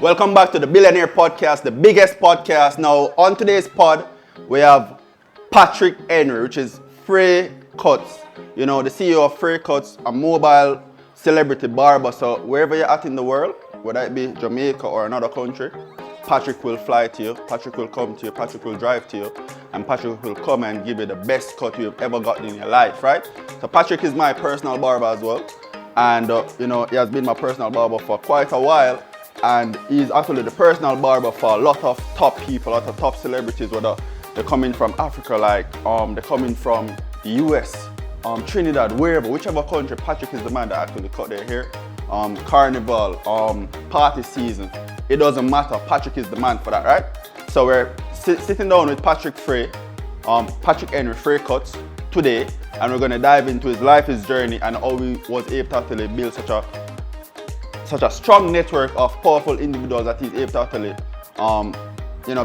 Welcome back to the Billionaire Podcast, the biggest podcast. Now, on today's pod, we have Patrick Henry, which is Frais Cuts. You know, the CEO of Frais Cuts, a mobile celebrity barber. So wherever you're at in the world, whether it be Jamaica or another country, Patrick will fly to you, Patrick will come to you, Patrick will drive to you, and Patrick will come and give you the best cut you've ever gotten in your life, right? So Patrick is my personal barber as well. And, you know, he has been my personal barber for quite a while. And he's actually the personal barber for a lot of top people, a lot of top celebrities, whether they're coming from Africa, like they're coming from the US, Trinidad, wherever, whichever country. Patrick is the man that actually cut their hair. Carnival, party season, it doesn't matter. Patrick is the man for that, right? So we're sitting down with Patrick Frais, Patrick Henry Frais Cuts today, and we're gonna dive into his life, his journey, and how he was able to actually build such a strong network of powerful individuals that he's able to actually,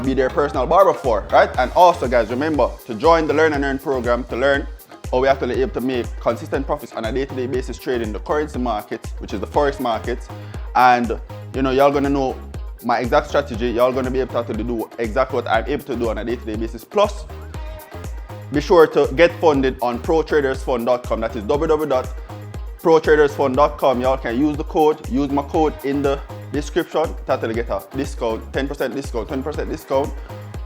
be their personal barber for, right? And also, guys, remember to join the Learn and Earn program to learn how we're actually able to make consistent profits on a day-to-day basis trading the currency markets, which is the forex markets. And, you know, y'all gonna know my exact strategy. Y'all gonna be able to actually do exactly what I'm able to do on a day-to-day basis. Plus, be sure to get funded on protradersfund.com. That is www.protradersfund.com. Y'all can use my code in the description to actually get a discount, 10% discount, 20% discount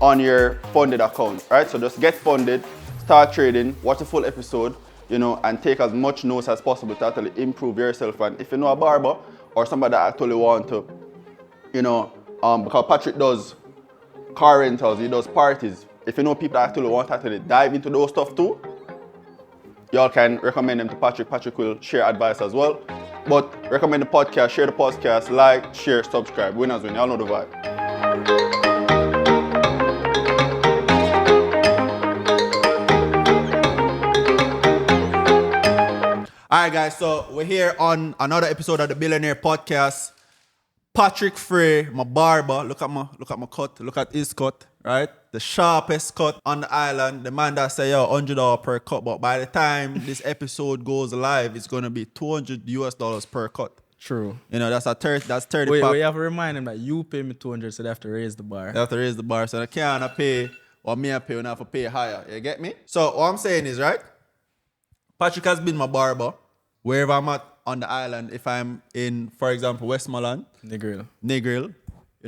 on your funded account, right? So just get funded, start trading, watch the full episode, you know, and take as much notes as possible to actually improve yourself. And if you know a barber or somebody that actually want to, you know, because Patrick does car rentals, he does parties. If you know people that actually want to actually dive into those stuff too, y'all can recommend them to Patrick. Patrick will share advice as well. But recommend the podcast, share the podcast, like, share, subscribe. Winners win. Y'all know the vibe. Alright guys, so we're here on another episode of the Billionaire Podcast. Patrick Frais, my barber. Look at my cut. Look at his cut, right? The sharpest cut on the island. The man that say, yo, $100 per cut. But by the time this episode goes live, it's gonna be $200 per cut. True. You know, that's 30 Wait, pop. we have to remind him that you pay me 200, so they have to raise the bar. They have to raise the bar, so they can't pay or me I pay, and I have to pay higher. You get me? So what I'm saying is, right? Patrick has been my barber wherever I'm at on the island. If I'm in, for example, Westmoreland, Negril. You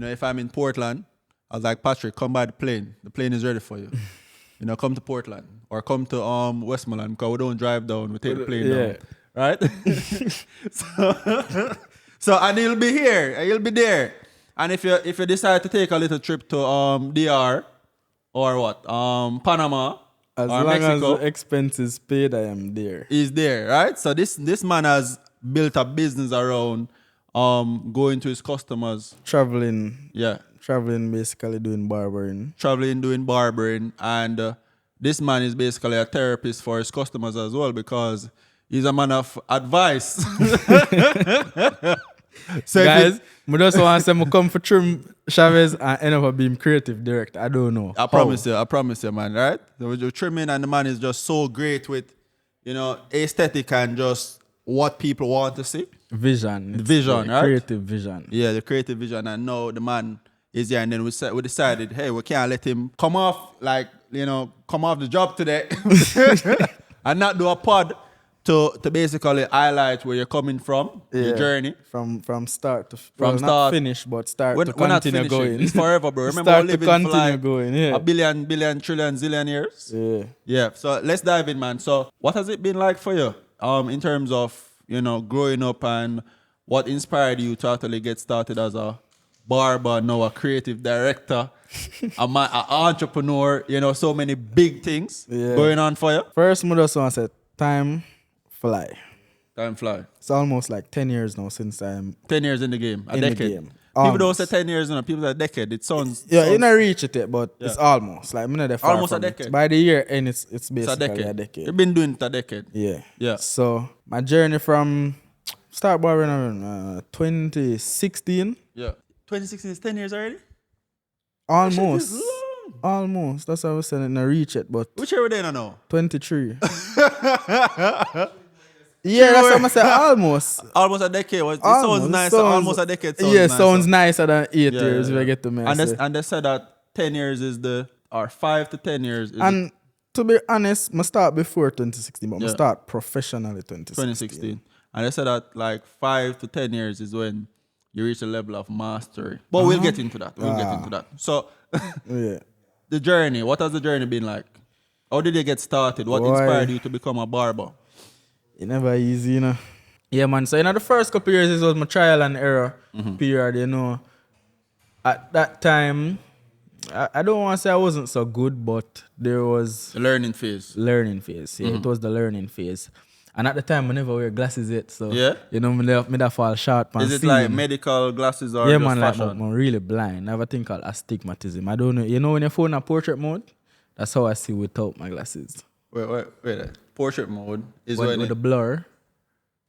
know, if I'm in Portland, I was like, Patrick, come by the plane. The plane is ready for you. You know, come to Portland or come to Westmoreland, because we don't drive down, we take the plane down. Right? so and he'll be here, and he'll be there. And if you decide to take a little trip to DR or what? Panama. As or long Mexico, as the expenses paid, I am there. He's there, right? So this man has built a business around going to his customers. Traveling, basically doing barbering. And this man is basically a therapist for his customers as well, because he's a man of advice. So guys, I just want to say I come for Trim Chavez and end up being creative director. I don't know. I promise you, man, right? The trimming, and the man is just so great with, you know, aesthetic and just what people want to see. Vision, right? Creative vision. Yeah, the creative vision. And now the man is here, and then we decided, hey, we can't let him come off the job today and not do a pod to basically highlight where you're coming from, your journey. From start to not finish, but start to we're not continue going. It's forever, bro. Remember, Start we're to living for continue like going, yeah. a billion, trillion, zillion years. Yeah. So let's dive in, man. So what has it been like for you in terms of, you know, growing up, and what inspired you to actually get started as a barber, now a creative director, an entrepreneur, you know, so many big things going on for you? First, I just want to say, time fly. It's almost like 10 years now since I'm 10 years in the game. A decade. The game. People don't say 10 years, people say a decade. It sounds... you don't reach it yet, but it's almost. Like, I'm not that far almost from a decade. It. By the year end, it's basically a a decade. You've been doing it a decade. Yeah. So, my journey from start barbering around 2016. Yeah. 2016 is 10 years already? Almost. That's what I was saying. I reach it, but... Which year were they now? 23. Yeah, that's what I say. Almost. Almost a decade. It Almost. sounds nice. Sounds- Almost a decade sounds Yeah, nicer. sounds nicer than 8 Yeah, years yeah, if I yeah. get to me. And they said that 10 years is or 5 to 10 years is And to be honest, I start before 2016, but I Yeah. start professionally 2016. 2016. And they said that like 5 to 10 years is when you reach a level of mastery. But we'll get into that. We'll get into that. So Yeah. the journey, what has the journey been like? How did you get started? What Boy. inspired you to become a barber? It never easy, you know. Yeah, man. So, the first couple years, it was my trial and error period, you know. At that time, I don't want to say I wasn't so good, but there was The learning phase. learning phase. Yeah, it was the learning phase. And at the time, I never wear glasses yet, so Yeah? you know, me that fall short. Is it like medical glasses or yeah, just man, like fashion? I'm really blind. I have a thing called astigmatism. I don't know. You know when your phone in portrait mode, that's how I see without my glasses. Wait. Portrait mode is With when the blur.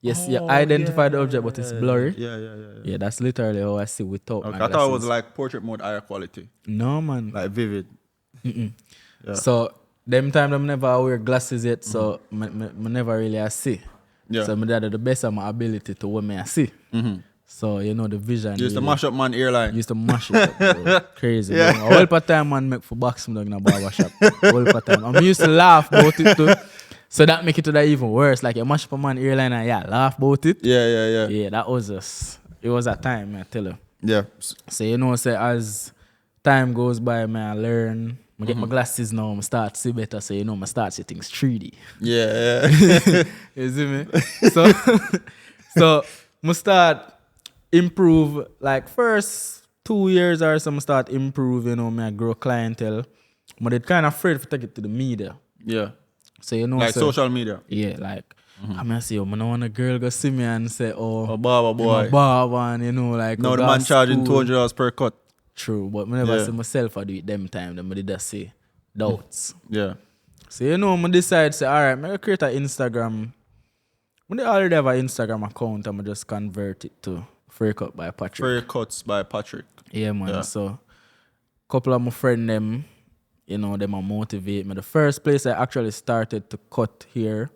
Yes, you identify the object, but it's blurry. Yeah. Yeah, that's literally how I see without my Okay, I glasses. thought it was like portrait mode higher quality. No, man. Like vivid. Yeah. So, them time I never wear glasses yet, so I never really I see. Yeah. So, I did the best of my ability to what me I see. So, you know, the vision. You used to really- mash up man airline. Used to mash it up, bro. Crazy. Yeah. A whole part time man make for box me in a barber shop. Whole part time. I used to laugh about it too. So that make it to that even worse. Like you mash up a man airline and laugh about it. Yeah. Yeah, that was it was a time, I tell you. Yeah. So you know, say as time goes by, man, I learn. I get my glasses now, I start to see better. So you know, I start to see things 3D. Yeah. You see me? So I start improve like first 2 years or so I start improve, you know, I grow clientele. But they kind of afraid to take it to the media. Yeah. So you know, Like so, social media. yeah, like I mean, I say, I don't want a girl go see me and say, A barber I'm a boy. barber, and you know, like Now go the to man charging school. $200 per cut. True, but I never Yeah. see myself I do it them time. Then I did just say doubts. Yeah. So you know, I decide say, all right, I'm gonna create an Instagram. When they already have an Instagram account, I'm just convert it to Free Cut by Patrick. Free cuts by Patrick. Yeah, man. Yeah. So, couple of my friends, them, you know, them a motivate me. The first place I actually started to cut hair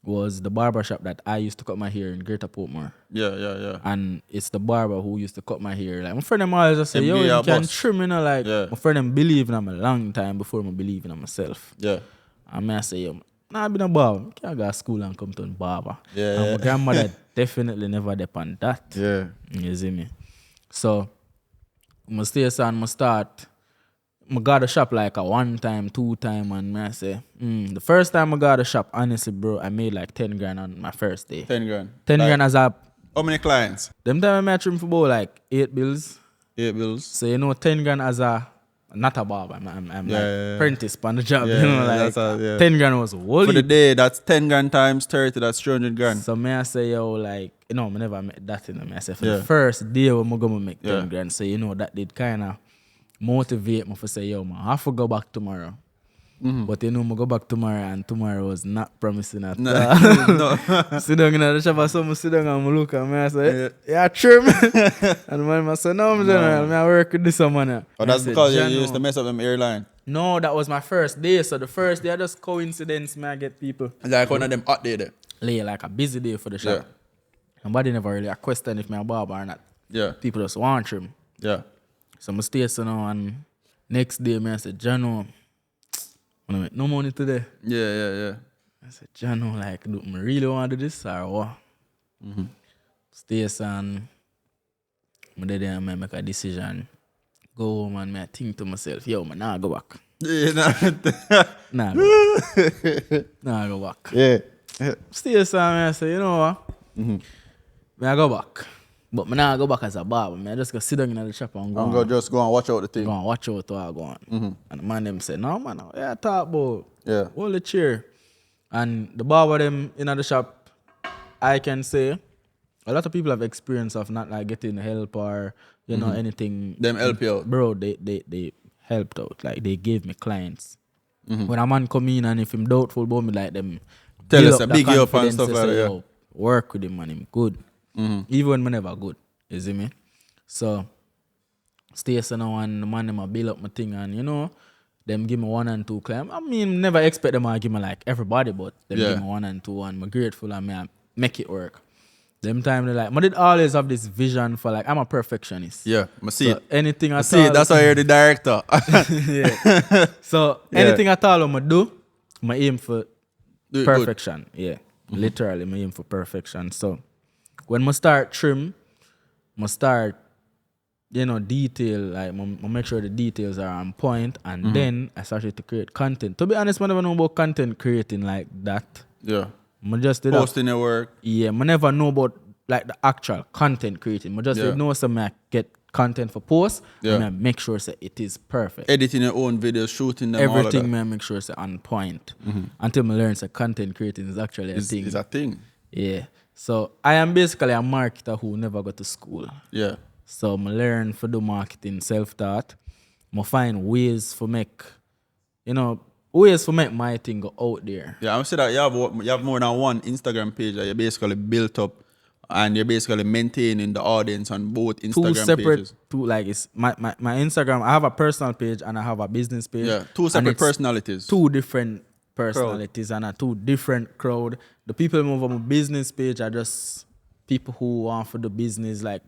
was the barber shop that I used to cut my hair in Greater Portmore. Yeah. And it's the barber who used to cut my hair. Like my friend them always just say, Them yo, be you your can boss. trim, you know, like Yeah. my friend them believe in them a long time before I believe in myself. Yeah. And I say, yo, nah, I been a barber. I can't go to school and come to a barber. Yeah, And yeah. my grandmother definitely never depend that. Yeah. You see me? So, I stay and I start. I got the shop like a 1 time, 2 time, and I say, the first time I got the shop, honestly, bro, I made like 10 grand on my first day. 10 grand. 10 Like, grand as a, how many clients? them time I trim for about like 8 bills. 8 bills. So, you know, 10 grand as a, not a barber, I'm like yeah. apprentice on the job, Yeah, you know, yeah, like that's yeah. 10 grand was whole For the heap. day, that's 10 grand times 30, that's 300 grand. So me I say, yo, like, you know, I never met that in me. I say for Yeah. the first day when I'm gonna make 10 Yeah. grand. So you know that did kinda motivate me for say, yo, man, I have to go back tomorrow. But you know, I go back tomorrow and tomorrow was not promising at all. No. Sit down in the shop or something, sit down and I look at me, I say, yeah, trim. And man, I say, no, I'm general, I work with this man. Oh, that's because you used to mess up them airline. No, that was my first day. So the first day, I just coincidence, man, I get people. Like one of them hot day there. Lay like a busy day for the shop. Yeah. Nobody never really a question if me a barber or not. Yeah. People just want trim. Yeah. So I stay so now and next day I said, Jano, I make no money today. Yeah. I said, Jano, like, do I really want to do this or what? Stay so and I did there and I make a decision. Go home and I think to myself, yo, man, nah go back. Yeah, nah. Nah go back. Nah go back. Yeah. Stay so and I say, you know what? I go back. But I nah go back as a barber. I just go sit down in the shop and go I'm on. gonna just go and watch out the thing. Go and watch out what I go on. And the man them say, no man, yeah, talk about Yeah. hold the chair. And the barber them in the shop, I can say a lot of people have experience of not like getting help or you know anything. Them help you out. Bro, they helped out. Like they gave me clients. When a man come in and if him doubtful about me, like them Tell build us a the big help and confidence, stuff they like say, that, yeah. yo, work with him and him good. Even when I never good. You see me? So stay so now and the man them a build up my thing and you know, them give me 1 and 2 clients. I mean never expect them to give me like everybody, but them Yeah. give me 1 and 2 and I'm grateful and make it work. Them time they like, I did always have this vision for like, I'm a perfectionist. Yeah, I see So it. anything I at see all, it. That's why you're the director. yeah. So anything at all I do, I aim for Do it perfection. Yeah, literally, I aim for perfection. So when I start trim, I start, detail, like I make sure the details are on point, and then I started to create content. To be honest, I never know about content creating like that. Yeah. I just did that. Posting your work. Yeah, I never know about like the actual content creating. I just know some I get content for post, and I make sure say it is perfect. Editing your own videos, shooting them, Everything all of that. I make sure it's on point. Until I learn that content creating is actually a thing. It's a thing. Yeah. So I am basically a marketer who never go to school. Yeah. So I learn for do marketing self-taught. I find ways for make my thing go out there. Yeah, I would say that you have more than one Instagram page that you basically built up, and you're basically maintaining the audience on both Instagram pages. It's my Instagram. I have a personal page and I have a business page. Yeah, two separate personalities. Two different personalities and a two different crowd. The people who move on my business page are just people who want for the business, like,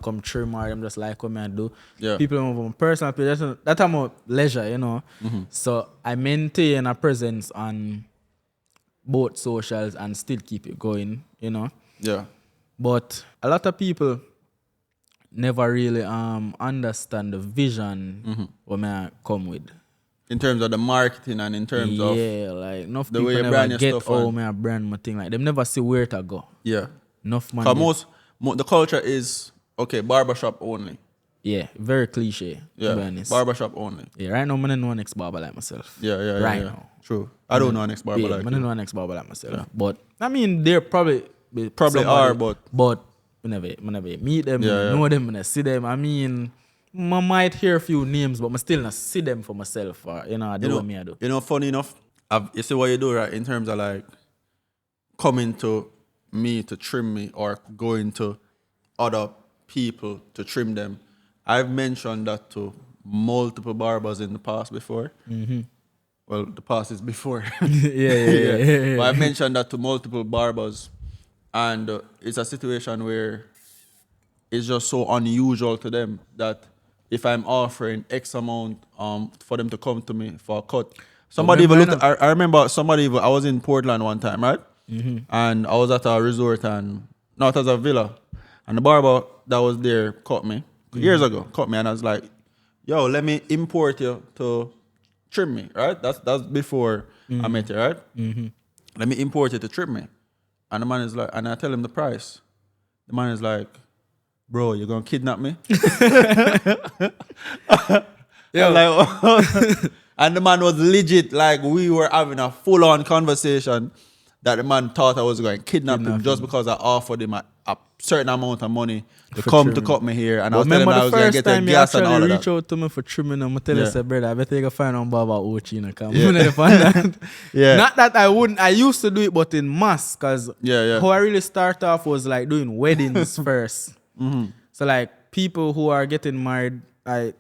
come trim or them just like what I do. Yeah. People who move on my personal page, that's my leisure, So I maintain a presence on both socials and still keep it going, Yeah. But a lot of people never really understand the vision what I come with. In terms of the marketing and in terms of like enough the people way you never brand your get stuff how and- I brand my thing. Like them never see where to go. yeah. Enough man. Because the culture is barbershop only. Yeah, very cliche. Yeah, To be honest. barbershop only. Yeah, right now I don't know an ex-barber like myself. Yeah. Right yeah. now. True. I don't know an ex-barber Yeah, like I you. don't know an ex-barber like myself. But I mean, they're probably Probably are, but whenever meet them, Yeah, know them, when I see them. I mean, I might hear a few names, but I still not see them for myself. Or, I do what I do. Funny enough, you see what you do, right? In terms of like coming to me to trim me or going to other people to trim them. I've mentioned that to multiple barbers in the past before. Well, the past is before. yeah. But I've mentioned that to multiple barbers, and it's a situation where it's just so unusual to them that if I'm offering X amount for them to come to me for a cut, somebody even looked. I remember somebody. I was in Portland one time, right? And I was at a resort and not as a villa, and the barber that was there cut me years ago. Cut me, and I was like, "Yo, let me import you to trim me." Right? That's before I met you, right? Let me import you to trim me, and the man is like, and I tell him the price. The man is like, "Bro, you're gonna kidnap me?" Yeah, like, and the man was legit. Like we were having a full-on conversation that the man thought I was going to kidnap him just because I offered him a certain amount of money to come to cut me here, and I was telling him I was going to get the gas and all of that. Reach out to me for trimming, I'm tell you, say, brother, I better you go find on Baba Ochi, come. Yeah. Not that I wouldn't. I used to do it, but in mass, cause how I really start off was like doing weddings first. So like people who are getting married, like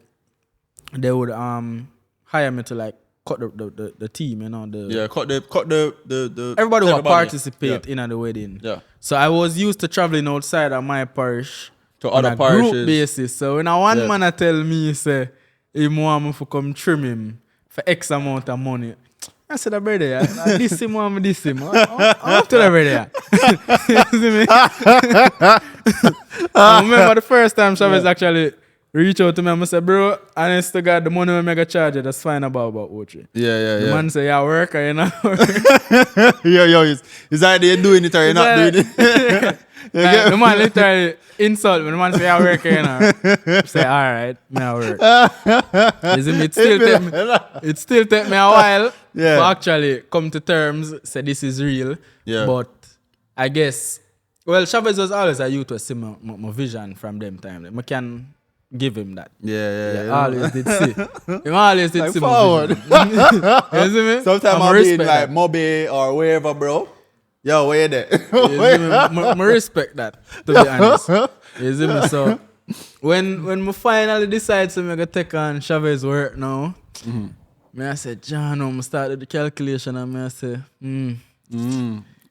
they would hire me to like cut the team, cut the everybody will participate in the wedding. Yeah. So I was used to traveling outside of my parish to on other a parishes group basis. So when one man tell me say he want me to come trim him for X amount of money, I said, brother, this him, I'm this him. I'm up to the brother. You see me? I remember the first time Chavez actually reached out to me and I said, bro, honest to God, the money we make a charge, that's fine about Ochi. Yeah. The man say, yeah, work or you not work. It's either you're doing it or you're not doing it. Like, the man literally insult me. The man say, yeah, work or you not. Say, all right, me I work. You see me? It still take me a while to actually come to terms, say this is real. Yeah. But I guess, well, Chavez was always a youth to see my vision from them time. I can give him that. Yeah. Always did see. He always did like see forward. You see me? Sometimes I'll be in like Moby or wherever, bro. Yo, where you there? I respect that, to be honest. You see me? So when we finally decide to make a take on Chavez work now, me I said, John, I'm started the calculation and me I say,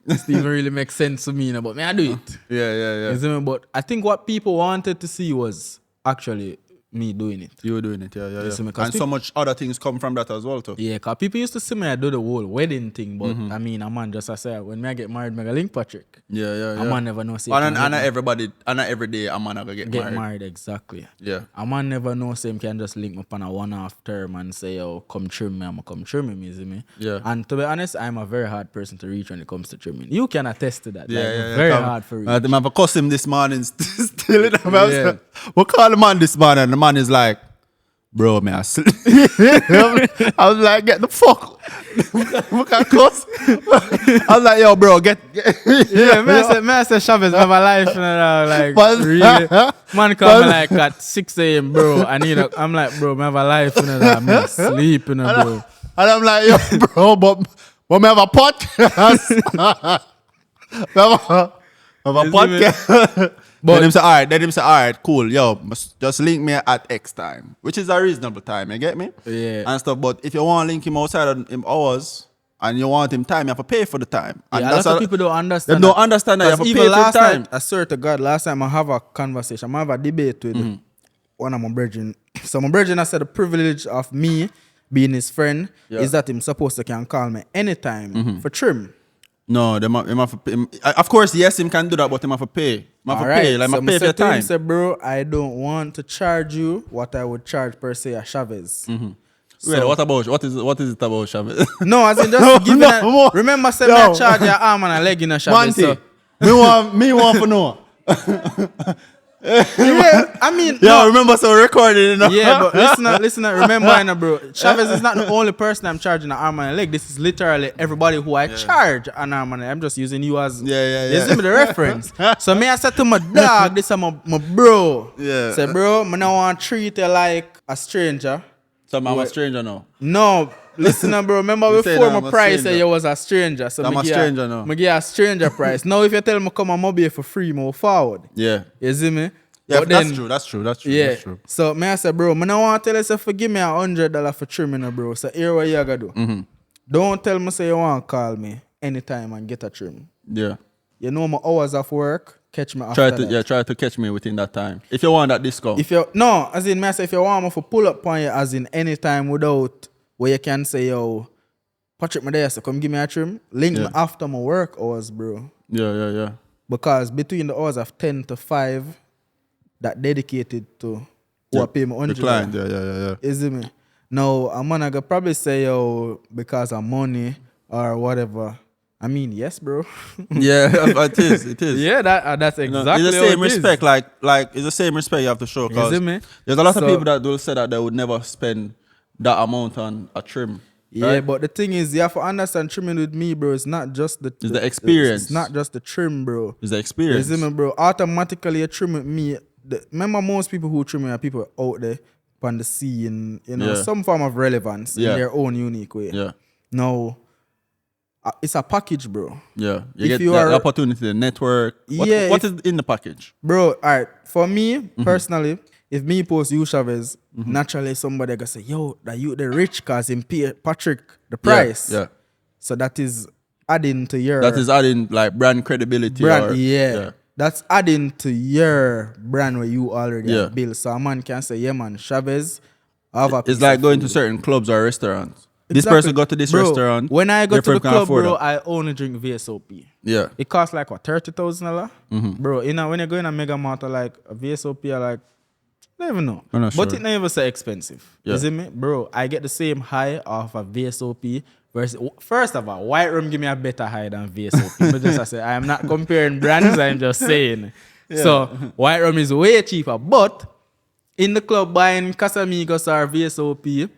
It still even really makes sense to me, but I do it. Yeah. You see me? But I think what people wanted to see was actually me doing it. You were doing it, yeah. see me? And so much other things come from that as well, too. Yeah, because people used to see me I do the whole wedding thing, but I mean, a man just I say, when I get married, I link Patrick. Yeah. A man never know. Say And not every day a man gonna get married. Exactly. Yeah. A man never know same can just link me up on a one-off term and say, oh, come trim me, I'm gonna come trim him, you see me? Yeah. And to be honest, I'm a very hard person to reach when it comes to trimming. You can attest to that. Yeah. Very hard for reach. I have a custom this morning, still in the house. Yeah. We call the man this morning, and the man is like, bro, man, I sleep. I was like, get the fuck. Look at cuss. I was like, yo, bro, get. Yeah, I say Chavez have a life, you know, like, really. Man call me like at 6 a.m., bro. I'm like, bro, I have a life, you know, I'm sleep, you know, bro. And I'm like, yo, bro, but we have a podcast. we have a podcast. But then him say, all right, cool, yo, just link me at X time, which is a reasonable time, you get me? Yeah. And stuff, but if you want to link him outside of him hours and you want him time, you have to pay for the time. And Yeah, a lot of people don't understand. They don't understand that you have to pay for the time. Night, I swear to God, last time I have a conversation, I have a debate with one of my brethren. So my brethren, I said the privilege of me being his friend is that him supposed to can call me anytime for trim. No, him have to pay. Of course, yes, him can do that, but him have to pay. Him have to pay. Like, so pay for your time. Him, say, bro, I don't want to charge you what I would charge per se a Chavez. Wait, what is it about Chavez? No, as in just giving a, remember say me I charge your arm and a leg in a Chavez. So. me want to know. Yeah, I mean, yeah, remember so recording, you know? Yeah, but listen, remember, you know, bro, Chavez is not the only person I'm charging an arm and a leg. This is literally everybody who I charge an arm and a leg. I'm just using you as you see me the reference. So me I said to my dog, this is my bro. Yeah. Say, bro, I don't want to treat you like a stranger. So I'm a stranger now. No, listen, bro. Remember before my price said you was a stranger. So I'm a stranger now. I give a stranger price. Now if you tell me come on mobile for free, move forward. Yeah. You see me? Yeah, but that's then, true. That's true. Yeah. That's true. So me I say, bro, I don't want to tell you say forgive me $100 for trimming, bro. So here what you gotta do. Don't tell me say you want to call me anytime and get a trim. Yeah. You know my hours of work. Catch me after that. Yeah, try to catch me within that time. If you want that discount. As in, me I say, if you want me to pull up on you, as in any time without where you can say, yo, Patrick, my there, so come give me a trim. Link me after my work hours, bro. Yeah. Because between the hours of 10 to 5, that dedicated to who I pay me $100. The client, yeah. Is it me? Now, a man I could probably say, yo, because of money or whatever. I mean, yes, bro. Yeah, it is. Yeah, that's exactly it's the same respect. Like it's the same respect you have to show. Is it me? There's a lot of people that will say that they would never spend that amount on a trim. Yeah, right? but the thing is, you have to understand trimming with me, bro. It's not just the experience. It's not just the trim, bro. It's the experience. You see me, bro? Automatically, you trim with me. Remember, most people who trim me are people out there on the scene, some form of relevance in their own unique way. Yeah. Now, it's a package, bro. Yeah. You get the opportunity, the network. What is in the package? Bro, all right. For me, personally, if me post you Chavez, naturally somebody gonna say, yo, that you the rich cause him pay Patrick the price. Yeah. So that is adding to your... That is adding like brand credibility. That's adding to your brand where you already have built. So a man can say, yeah, man, Chavez, it's like going to certain clubs or restaurants. Exactly. This person go to this restaurant. When I go to the club, bro, I only drink VSOP. Yeah. It costs like, what, $30,000? Bro, when you go in a mega mart, like a VSOP, I like, I don't even know. But it never say expensive. You see me? Bro, I get the same high off a VSOP. First of all, White Rum give me a better high than VSOP. But just I say, I am not comparing brands, I'm just saying. Yeah. So, White Rum is way cheaper. But, in the club buying Casamigos or VSOP,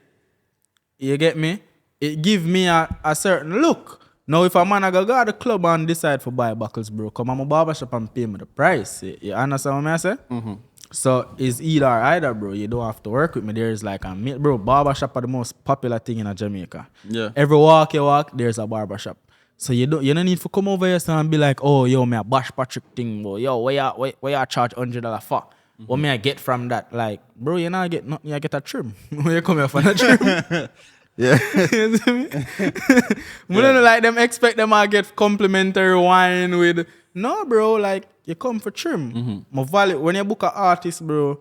you get me? It give me a certain look. Now, if a man I go to the club and decide for buy buckles, bro, come on my barbershop and pay me the price. You understand what I say? So, it's either, bro. You don't have to work with me. There's like bro, barbershop are the most popular thing in Jamaica. Yeah. Every walk you walk, there's a barbershop. So, you don't need to come over here and be like, oh, yo, me a bash Patrick thing, bro. Yo, where you charge $100 for? What may I get from that? Like, bro, you not get nothing, you get a trim. Where you come here for a trim? Yeah. You see me? We don't like them expect them to get complimentary wine with. No, bro, like you come for trim. My value when you book an artist, bro,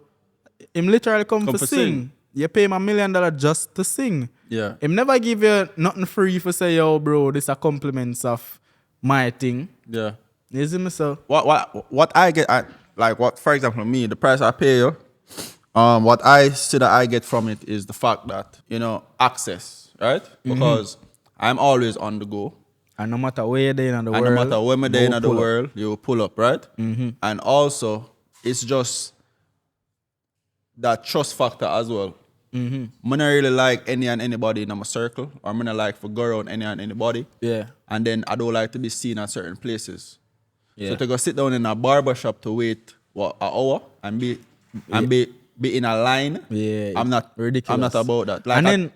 him literally come for sing. You pay him $1 million just to sing. Yeah. Him never give you nothing free for say, yo, bro, this are compliments of my thing. Yeah. You see me, so? What I get, what for example me, the price I pay you, what I see that I get from it is the fact that access, right? Because I'm always on the go. And no matter where you're there in the world. And no matter where I'm there in the pull up. world, you will pull up, right? And also, it's just that trust factor as well. I don't really like any and anybody in my circle, or I don't like for go around any and anybody. Yeah. And then I don't like to be seen at certain places. Yeah. So to go sit down in a barber shop to wait an hour and be in a line. Yeah, I'm not ridiculous. I'm not about that. Like and then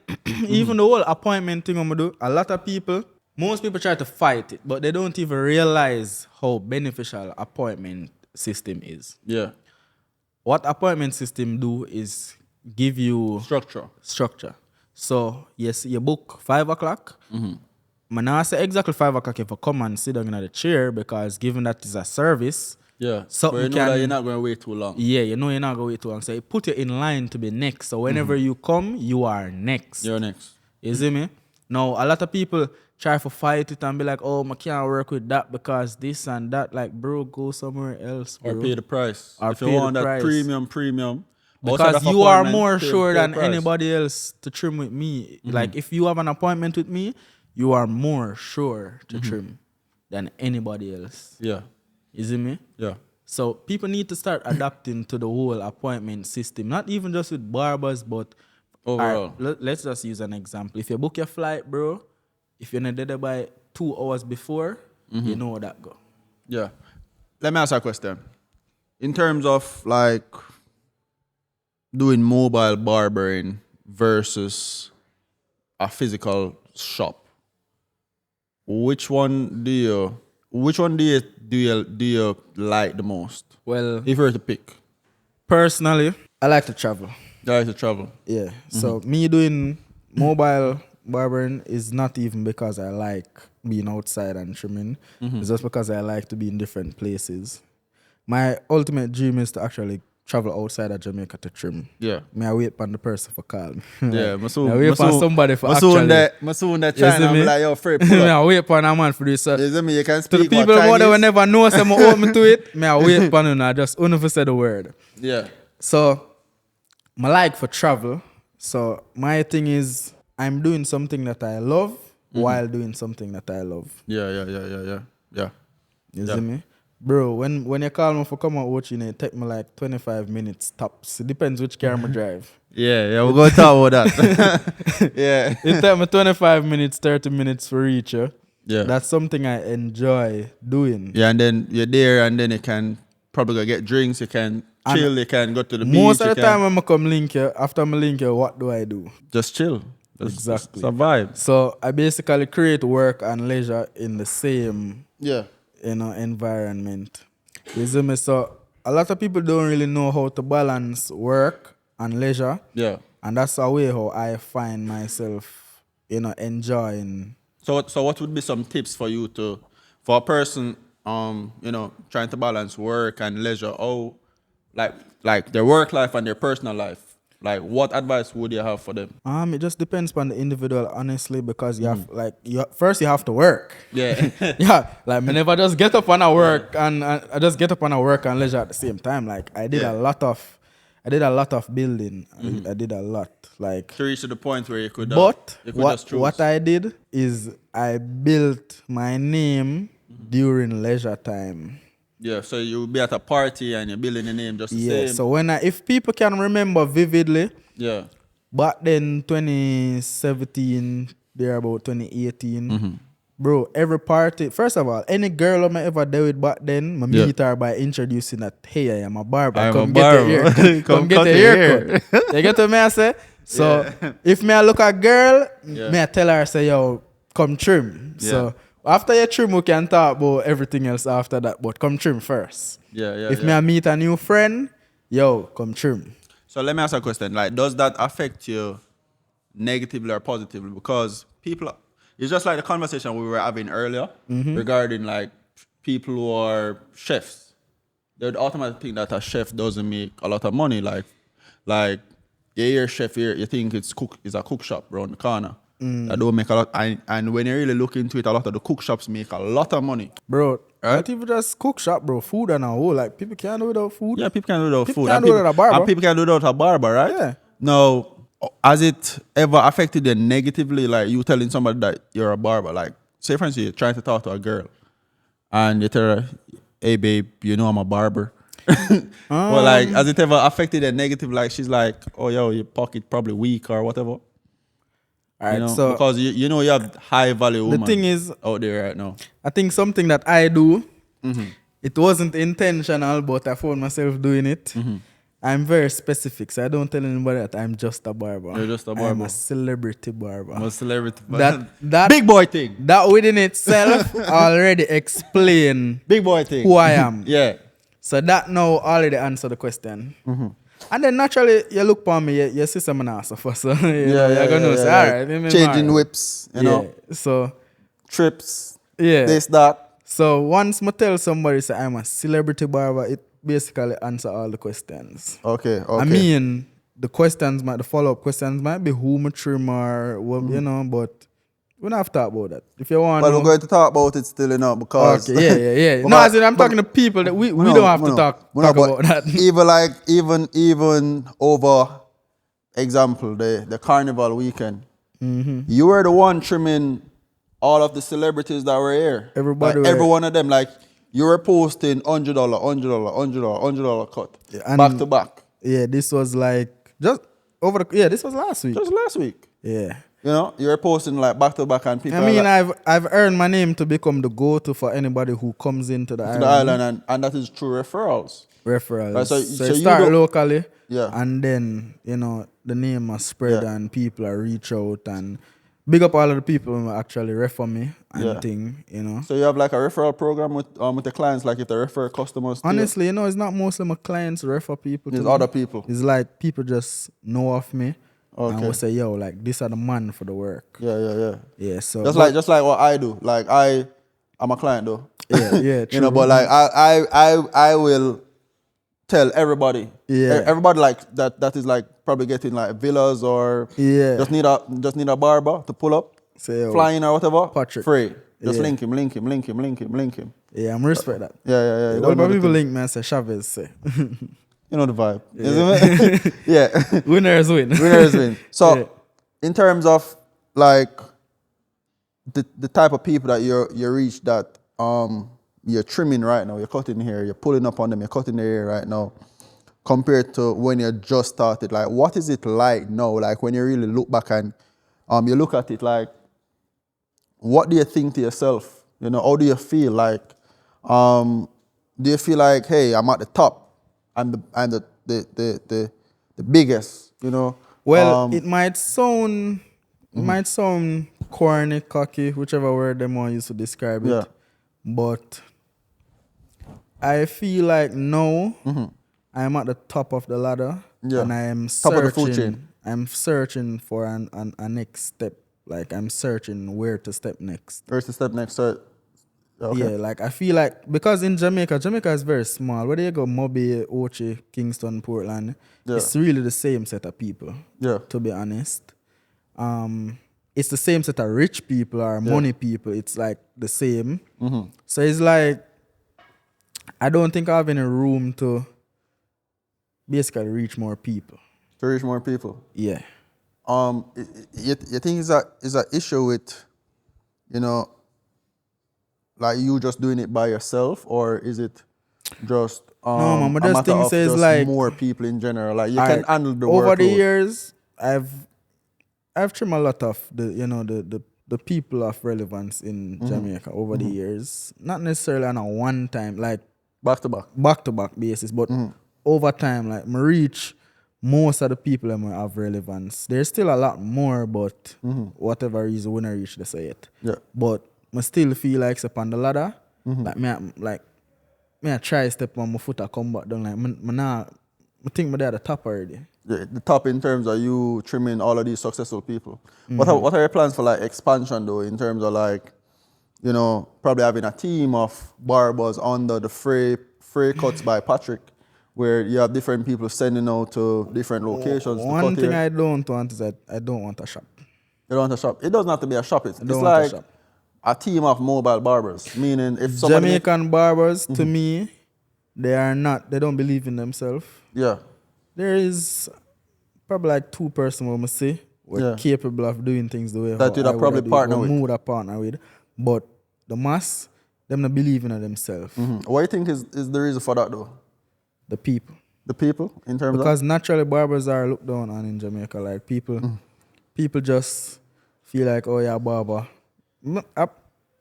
even the whole appointment thing I'm gonna do, a lot of people, most people try to fight it, but they don't even realize how beneficial appointment system is. yeah. What appointment system do is give you structure. So yes, you book 5 o'clock. Man, I say exactly 5 o'clock if you come and sit down in the chair, because given that it's a service, Yeah. something But you know that you're not going to wait too long. yeah, you know you're not going to wait too long. So it put you in line to be next. So whenever you come, you are next. You're next. You see me? Now, a lot of people try to fight it and be like, oh, I can't work with that because this and that. Like, bro, go somewhere else, bro. Or pay the price. Or if you pay want the that price. premium. Because outside of you are appointment, more pay sure the than price. anybody else to trim with me. Like, if you have an appointment with me, you are more sure to trim than anybody else. Yeah. You see me? Yeah. So people need to start adapting to the whole appointment system. Not even just with barbers, but Overall. let's just use an example. If you book your flight, bro, if you're not there by 2 hours before, you know how that go. Yeah. Let me ask you a question. In terms of like doing mobile barbering versus a physical shop, which one do you like the most? Well, If you were to pick. personally, I like to travel. You like to travel. Yeah. So me doing mobile barbering is not even because I like being outside and trimming. It's just because I like to be in different places. My ultimate dream is to actually travel outside of Jamaica to trim. Yeah. May I wait for the person for call me. Yeah, I wait for somebody for actually. Masoon that You see China, me? I'm like, yo, Frais, pull I up. wait for a man for this. You see me? You can To the speak people what who Chinese. will never know some open to it, may I wait for you now. Just only for say the word. Yeah. So, my like for travel. So, my thing is, I'm doing something that I love while doing something that I love. Yeah. You see me? Bro, when you call me for come out watching it take me like 25 minutes tops. It depends which car I drive. Yeah, we're going to talk about that. Yeah. It take me 25 minutes, 30 minutes for reach. Yeah. That's something I enjoy doing. Yeah, and then you're there, and then you can probably go get drinks, you can chill, you can go to the beach. Most of the you time can when I come link you, after I link you, what do I do? just chill. Just Exactly. survive. So I basically create work and leisure in the same Yeah. environment. You see me? So a lot of people don't really know how to balance work and leisure. Yeah. And that's a way how I find myself, enjoying. So what would be some tips for you for a person, trying to balance work and leisure? Oh, like their work life and their personal life. Like, what advice would you have for them? It just depends on the individual, honestly, because you have first you have to work. Yeah. Yeah, like me never just get up on a work and I just get up on a work and leisure at the same time. Like I did a lot of building. I did a lot. Like To reach to the point where you could. but you could just choose. what I did is I built my name during leisure time. Yeah, so you'll be at a party and you're building your name just the Yeah. same. So if people can remember vividly, Yeah. back then 2017, there about 2018. Bro, every party, first of all, any girl I ever dealt with back then, I meet her by introducing that, hey, I am a barber. I'm Come a get barber. your hair. Come get cut your your haircut. You get what me I say? So if me I look at girl, me I tell her, say, yo, come trim. So after you trim, we can talk about everything else after that. But come trim first. Yeah. If me I meet a new friend, yo, come trim. So let me ask you a question. Like, does that affect you negatively or positively, because people, it's just like the conversation we were having earlier regarding like people who are chefs. They would automatically think that a chef doesn't make a lot of money. Like you hear chef here, you think it's a cook shop around the corner. That don't make a lot. And when you really look into it, a lot of the cook shops make a lot of money. Bro, Right? not even just cook shop, bro. Food and all. Like, people can't do without food. Yeah, people can do without People food. can't do without a barber. And people can do without a barber, right? Yeah. Now, has it ever affected you negatively, like you telling somebody that you're a barber? Like, say for instance, you're trying to talk to a girl and you tell her, hey babe, you know I'm a barber. Well, like, has it ever affected you negatively? Like, she's like, oh, yo, your pocket probably weak or whatever. All right, You know? so Because you know you have high value women thing is, out there right now. I think something that I do, it wasn't intentional, but I found myself doing it. I'm very specific, so I don't tell anybody that I'm just a barber. You're just a I'm barber. a celebrity barber. I'm a celebrity. That big boy thing. That within itself already explain Big boy thing. who I am. Yeah. So that now already answer the question. And then naturally, you look for me, you see someone else. So you're going to say, all right. let me Changing marry. whips, you know, So, trips, yeah. this, that. So once I tell somebody say I'm a celebrity barber, it basically answer all the questions. Okay. I mean, the follow-up questions might be who I trim or what, you know, but we don't have to talk about that. If you want, Well, we're going to talk about it still, you know, because okay, yeah. No, as in I'm talking to people that we don't have to talk about that. even over example, the carnival weekend, you were the one trimming all of the celebrities that were here. Everybody, like, every one of them, like you were posting $100 cut, Yeah, back to back. Yeah, this was like this was last week. Just last week. Yeah. You know, you were posting like back to back, and people. I mean, like, I've earned my name to become the go-to for anybody who comes into the island. And that is through referrals. Referrals. Right, so you you start don't- locally, Yeah. and then you know the name has spread, Yeah. and people are reach out and big up all of the people who actually refer me and Yeah. thing. You know, So you have like a referral program with the clients, like if they refer customers. honestly, you know, it's not mostly my clients refer people. It's to other me. people. It's like people just know of me. And Okay. will say, yo, like, these are the man for the work. Yeah. Yeah, so. Just like what I do. Like I'm a client though. Yeah, You know, true. but like I will tell everybody. Yeah. Everybody like that is like probably getting like villas or Yeah. just need a barber to pull up, Say, yo, flying or whatever. Patrick. Free. Just Yeah. link him. Yeah, I'm respect that. Yeah. You What don't know about the people thing. link me and say, Chavez say. You know the vibe. Isn't it? Yeah. Winners win. Winners win. So, Yeah. in terms of like the type of people that you reach that you're trimming right now, you're cutting hair, you're pulling up on them, you're cutting their hair right now, compared to when you just started, like what is it like now? Like when you really look back and you look at it, like what do you think to yourself? You know, how do you feel? Like do you feel like, hey, I'm at the top? I'm the biggest, you know. Well, it might sound corny, cocky, whichever word them want use to describe it. Yeah. But I feel like now I'm at the top of the ladder, Yeah. and I am Top of the food searching. chain. I'm searching for a next step. Like I'm searching where to step next. Where's the step next? So, okay. Yeah, like I feel like because in Jamaica is very small. Whether you go Moby, Ochi, Kingston, Portland, Yeah. it's really the same set of people. Yeah. To be honest, it's the same set of rich people or money people. It's like the same. So it's like I don't think I have any room to basically reach more people. To reach more people. Yeah. You think is a issue with, you know, like you just doing it by yourself, or is it just man, but a just matter think of says just like more people in general? Like you Alright, can handle the over the workload. years, I've trimmed a lot of the people of relevance in Jamaica over the years. Not necessarily on a one time, like back to back. back to back basis, but over time, like me reach most of the people that have relevance. There's still a lot more, but whatever reason when I reach, they say it. Yeah. But I still feel like step on the ladder. Like me I try step on my foot, I come back down. Like I think I'm at the top already. the top in terms of you trimming all of these successful people. What are your plans for like expansion though, in terms of like, you know, probably having a team of barbers under the Frais Cuts by Patrick, where you have different people sending out to different locations. One thing I don't want is that I don't want a shop. You don't want a shop. It doesn't have to be a shop. It's don't want like a shop. a team of mobile barbers. Meaning if somebody Jamaican barbers, to me, they don't believe in themselves. yeah. There is probably like 2 persons who must say were capable of doing things the way That you'd I have probably would partner with. would have partner with. But the mass, them not believing in themselves. What do you think is the reason for that though? The people. The people in terms Because naturally barbers are looked down on in Jamaica. Like people just feel like, oh yeah, barber.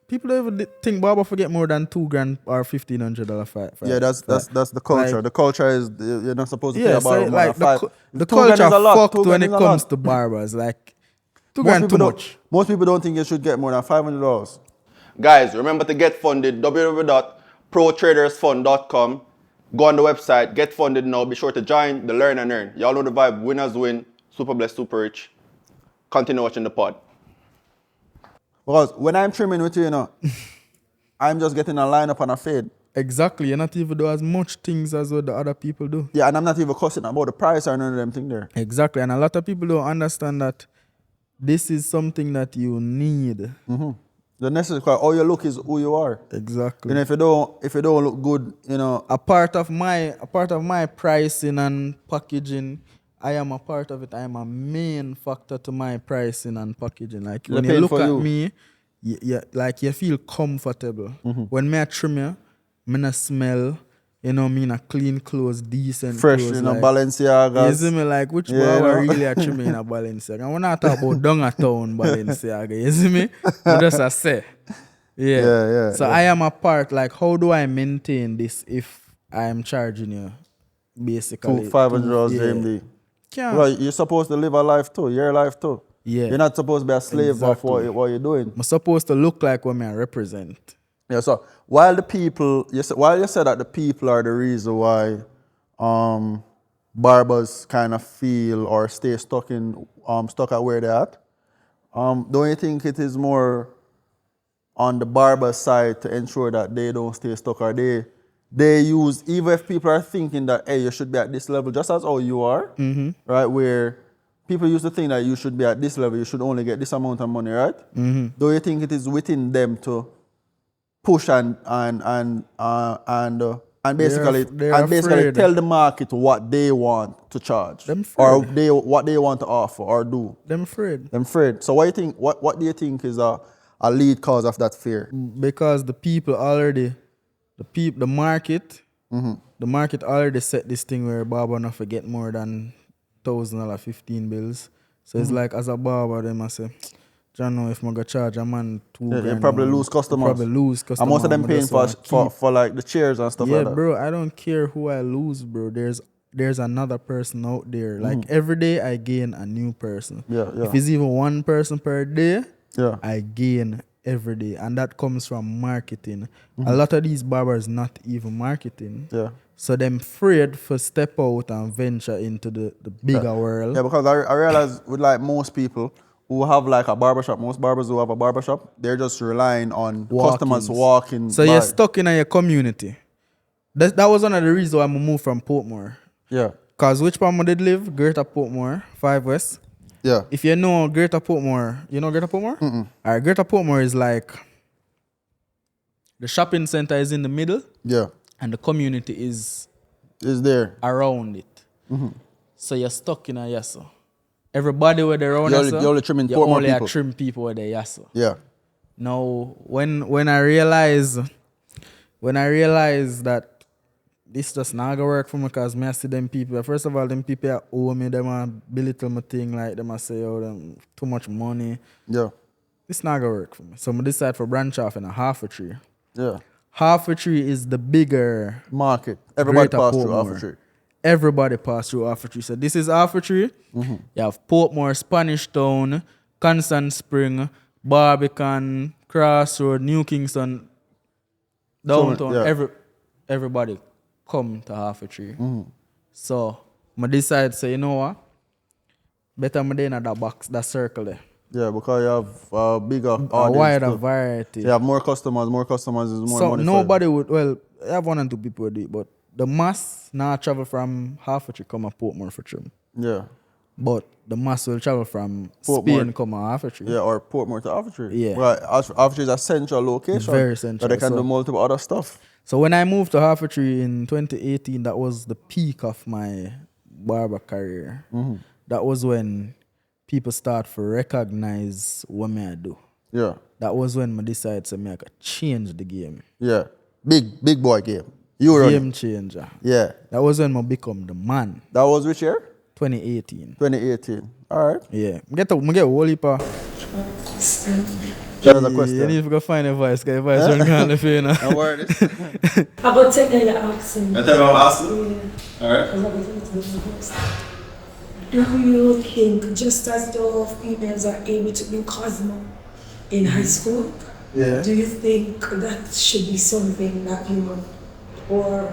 People don't even think barber forget more than $2,000 or $1,500 for yeah, that's the culture. like- the culture is you're not supposed to pay Yeah, a barber so more like than five. the $2,000 culture is a lot. fucked $2,000 when it is a comes lot. to barbers. Like Most $2,000 people too don't- much. Most people don't think you should get more than $500. Guys, remember to get funded. www.protradersfund.com. Go on the website, get funded now. Be sure to join the Learn and Earn. Y'all know the vibe. Winners win. Super blessed, super rich. Continue watching the pod. Because when I'm trimming with you, you know, I'm just getting a line up and a fade. Exactly. You're not even do as much things as what the other people do. Yeah, and I'm not even cussing about the price or none of them thing there. Exactly. And a lot of people don't understand that this is something that you need. The necessary, because all you look is who you are. Exactly. You know, if you don't look good, you know. a part of my pricing and packaging, I am a part of it. I am a main factor to my pricing and packaging. Like when you paying look for at you. me, like you feel comfortable. When me I trim you, me not smell, you know, me in a clean clothes, decent Fresh, clothes. you know, like, Balenciagas. you see me like which Yeah, you barber know. really a trim me in a Balenciaga. And when I talk about down a town Balenciaga, you see me? I just a say. Yeah, So yeah. I am a part, like how do I maintain this if I am charging you basically $500 yeah. JMD. Can't. Well, you're supposed to live a life too, your life too. Yeah. You're not supposed to be a slave Exactly. of what you're doing. I'm supposed to look like what I represent. Yeah, so while you said that the people are the reason why barbers kind of feel or stay stuck at where they're at, don't you think it is more on the barber side to ensure that they don't stay stuck, or they use, even if people are thinking that, hey, you should be at this level just as how you are, right, where people used to think that you should be at this level, you should only get this amount of money, right? Do you think it is within them to push and basically they're basically afraid. tell the market what they want to charge, Them or afraid. what they want to offer or do? Them afraid. I'm afraid. So what do you think? What do you think is a lead cause of that fear? Because the people already, the market already set this thing where barber not forget more than $1,000, 15 bills. So it's like as a barber, they must say, John, know if I go charge a man $2,000, You probably lose customers. Probably lose customers. And most of them I paying just wanna for like the chairs and stuff yeah, like that. bro, I don't care who I lose, bro. There's another person out there. Like every day I gain a new person. Yeah. If it's even one person per day, Yeah. I gain every day. And that comes from marketing. A lot of these barbers not even marketing. Yeah. So them afraid for step out and venture into the bigger world. Yeah, because I realize with like most people who have like a barbershop, most barbers who have a barbershop, they're just relying on customers walking So by. you're stuck in your community. That was one of the reasons why I moved from Portmore. Yeah. Because which part I did live? Greater Portmore, 5 West. Yeah. If you know Greater Portmore, you know Greater Portmore? All right, Greater Portmore is like the shopping center is in the middle Yeah. and the community is Is there. around it. So you're stuck in a yasso. Everybody where they're around You only trimming you Portmore only people. trim people where they yasso. Yeah. Now, when I realize that this just not gonna work for me, because me I see them people. First of all, them people owe me, them a belittle my thing, like them I say, oh, them too much money. Yeah. This not gonna work for me. So I decide for branch off in a half a tree. Yeah. Half a tree is the bigger Market. Everybody Greater pass through Portmore. half a tree. Everybody pass through Half a Tree. So this is Half a Tree. You have Portmore, Spanish Town, Constant Spring, Barbican, Crossroad, New Kingston, downtown. yeah. Everybody come to Half a Tree. So I decide say, you know what? Better me in that box, that circle there. Yeah, because you have a bigger audience. A wider too. variety. So you have more customers. More customers is more So money. nobody would, well, I have 1 and 2 people would do it, but the mass now travel from Hertfordshire come a Portmore for trim. Yeah. But the mass will travel from Portmore. Spain come a Hertfordshire. Yeah, or Portmore to Hertfordshire. Yeah. Well, Hertfordshire is a central location. Very central, But they can so- do multiple other stuff. So when I moved to Hertfordshire in 2018, that was the peak of my barber career. That was when people start to recognize what I do. Yeah. That was when I decided to make a change the game. Yeah. Big boy game. You run Game it. changer. Yeah. That was when I become the man. That was which year? 2018. 2018. All right. Yeah. I get a whole heap of... That is a You question. need to go find a voice, because the voice running on the phone. No worries. About 10 years accent. I tell you I'm asking. Yeah. All right. Do you think just as though females are able to do Cosmo in high school, Yeah. do you think that should be something that or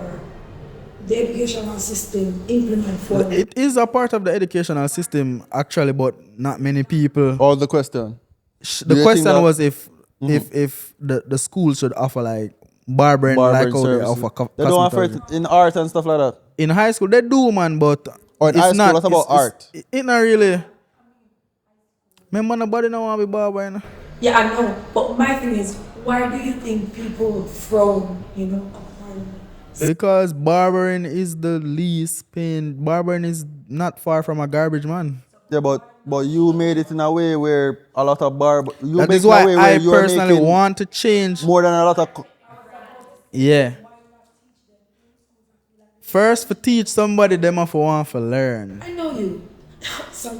the educational system implement for them? It is a part of the educational system, actually, but not many people. What was the question? Do The you question think that- was if the school should offer like barbering, like Barbering how they services. offer They don't offer cosmetology. it in art and stuff like that. In high school they do, man, but Or in it's high school, not, what about art? It's not really. Remember, nobody don't want to be barbering. Yeah, I know, but my thing is, why do you think people from, upon Because barbering is the least pain. Barbering is not far from a garbage man. Yeah, but you made it in a way where a lot of you That make is it in a why way where I you are personally making want to change. more than a lot of. Yeah. First, for teach somebody, them have to want to learn. I know you. Sorry.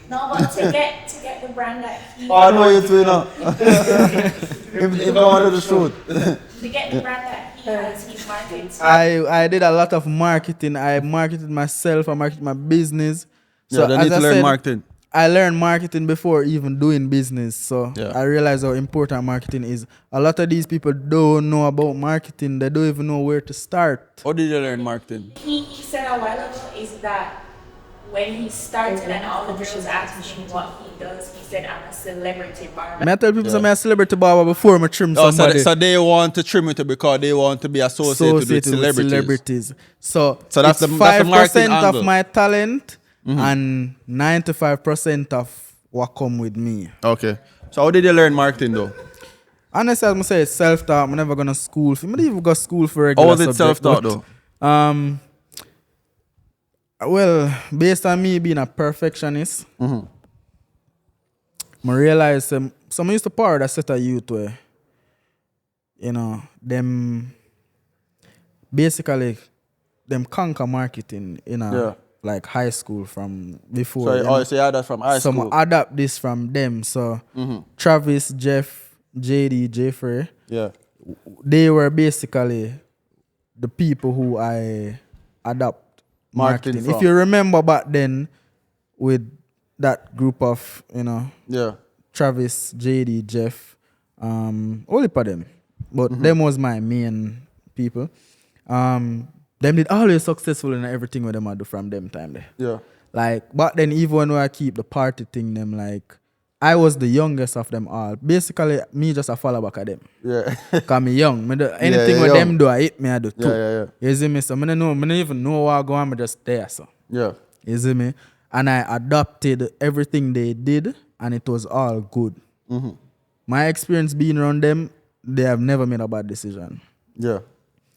No, but to get the brand that he Oh, I know you too, you know. if I wanted to shoot. to get the brand that he has, he's marketing. I did a lot of marketing. I marketed myself. I marketed my business. Yeah, they need as to I learn said, marketing. I learned marketing before even doing business. So Yeah. I realized how important marketing is. A lot of these people don't know about marketing. They don't even know where to start. How did you learn marketing? He said a while ago is that when he started and all the girls asked him what he does, he said, I'm a celebrity barber. I tell people I'm a celebrity barber before I trim Oh, somebody. so they want to trim it because they want to be associated with celebrities. So So that's it's the marketing 5% of angle. my talent and 95% of what come with me. Okay. So how did you learn marketing though? Honestly, I'm say it's self-taught. I'm never gonna school. I didn't even go school for regular How was it subject, self-taught but, though? Well, based on me being a perfectionist, I realized some used to power that set a youth where, them basically them conquer marketing in a like high school from before. So you had that from high Some school. adapt this from them. So Travis, Jeff, JD, Jeffrey, Yeah. they were basically the people who I adopt Marketing marketing. If from. you remember back then with that group of, Yeah. Travis, JD, Jeff, all of them. But them was my main people. Them did always successful in everything with them I do from them time there. Yeah. Like back then, even when I keep the party thing, them like I was the youngest of them all. Basically, me just a follow back of them. Yeah. Cause me young. Me do, anything yeah, with young. them do, I hit me, I do too. Yeah. You see me? So I don't even know what go on, me just there. So Yeah. you see me? And I adopted everything they did, and it was all good. My experience being around them, they have never made a bad decision. Yeah.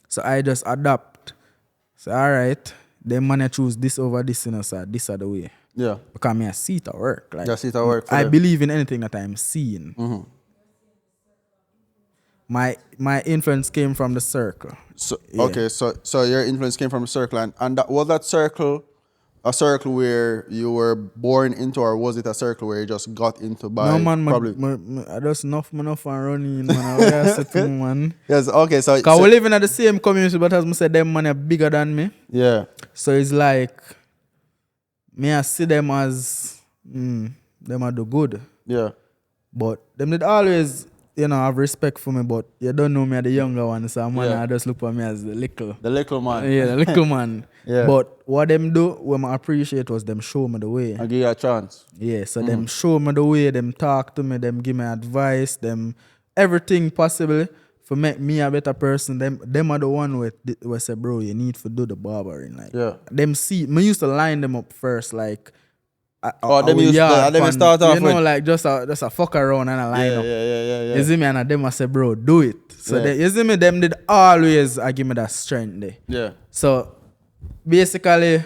So I just adapt. So all right, them man choose this over this, so this are the way. Yeah. Because me I see it at work. Like Yeah, see it at work for I them. believe in anything that I'm seeing. My influence came from the circle. So Yeah. okay, so your influence came from a circle, and that, was that circle a circle where you were born into, or was it a circle where you just got into by No man, probably? I just enough and running, man. I wear certain man. Yes. Okay. So, Cause we live in the same community, but as I said, them man are bigger than me. yeah. So it's like me I see them as them are do good. Yeah. But them did always, have respect for me, but you don't know me as the younger one, so man, Yeah. I just look for me as the little. The little man. Yeah, the little man. Yeah. But what them do, what I appreciate was them show me the way. I give you a chance. Yeah, so them show me the way, them talk to me, them give me advice, them everything possible for make me a better person. Them are the one where say, bro, you need to do the barbering. Like, Yeah. them see, me used to line them up first, like, Them used to, them start off you know, with. like just a fuck around and a line up. Yeah. You see me, and them I say, bro, do it. So Yeah. you see me, them did always give me that strength there. Yeah. So basically,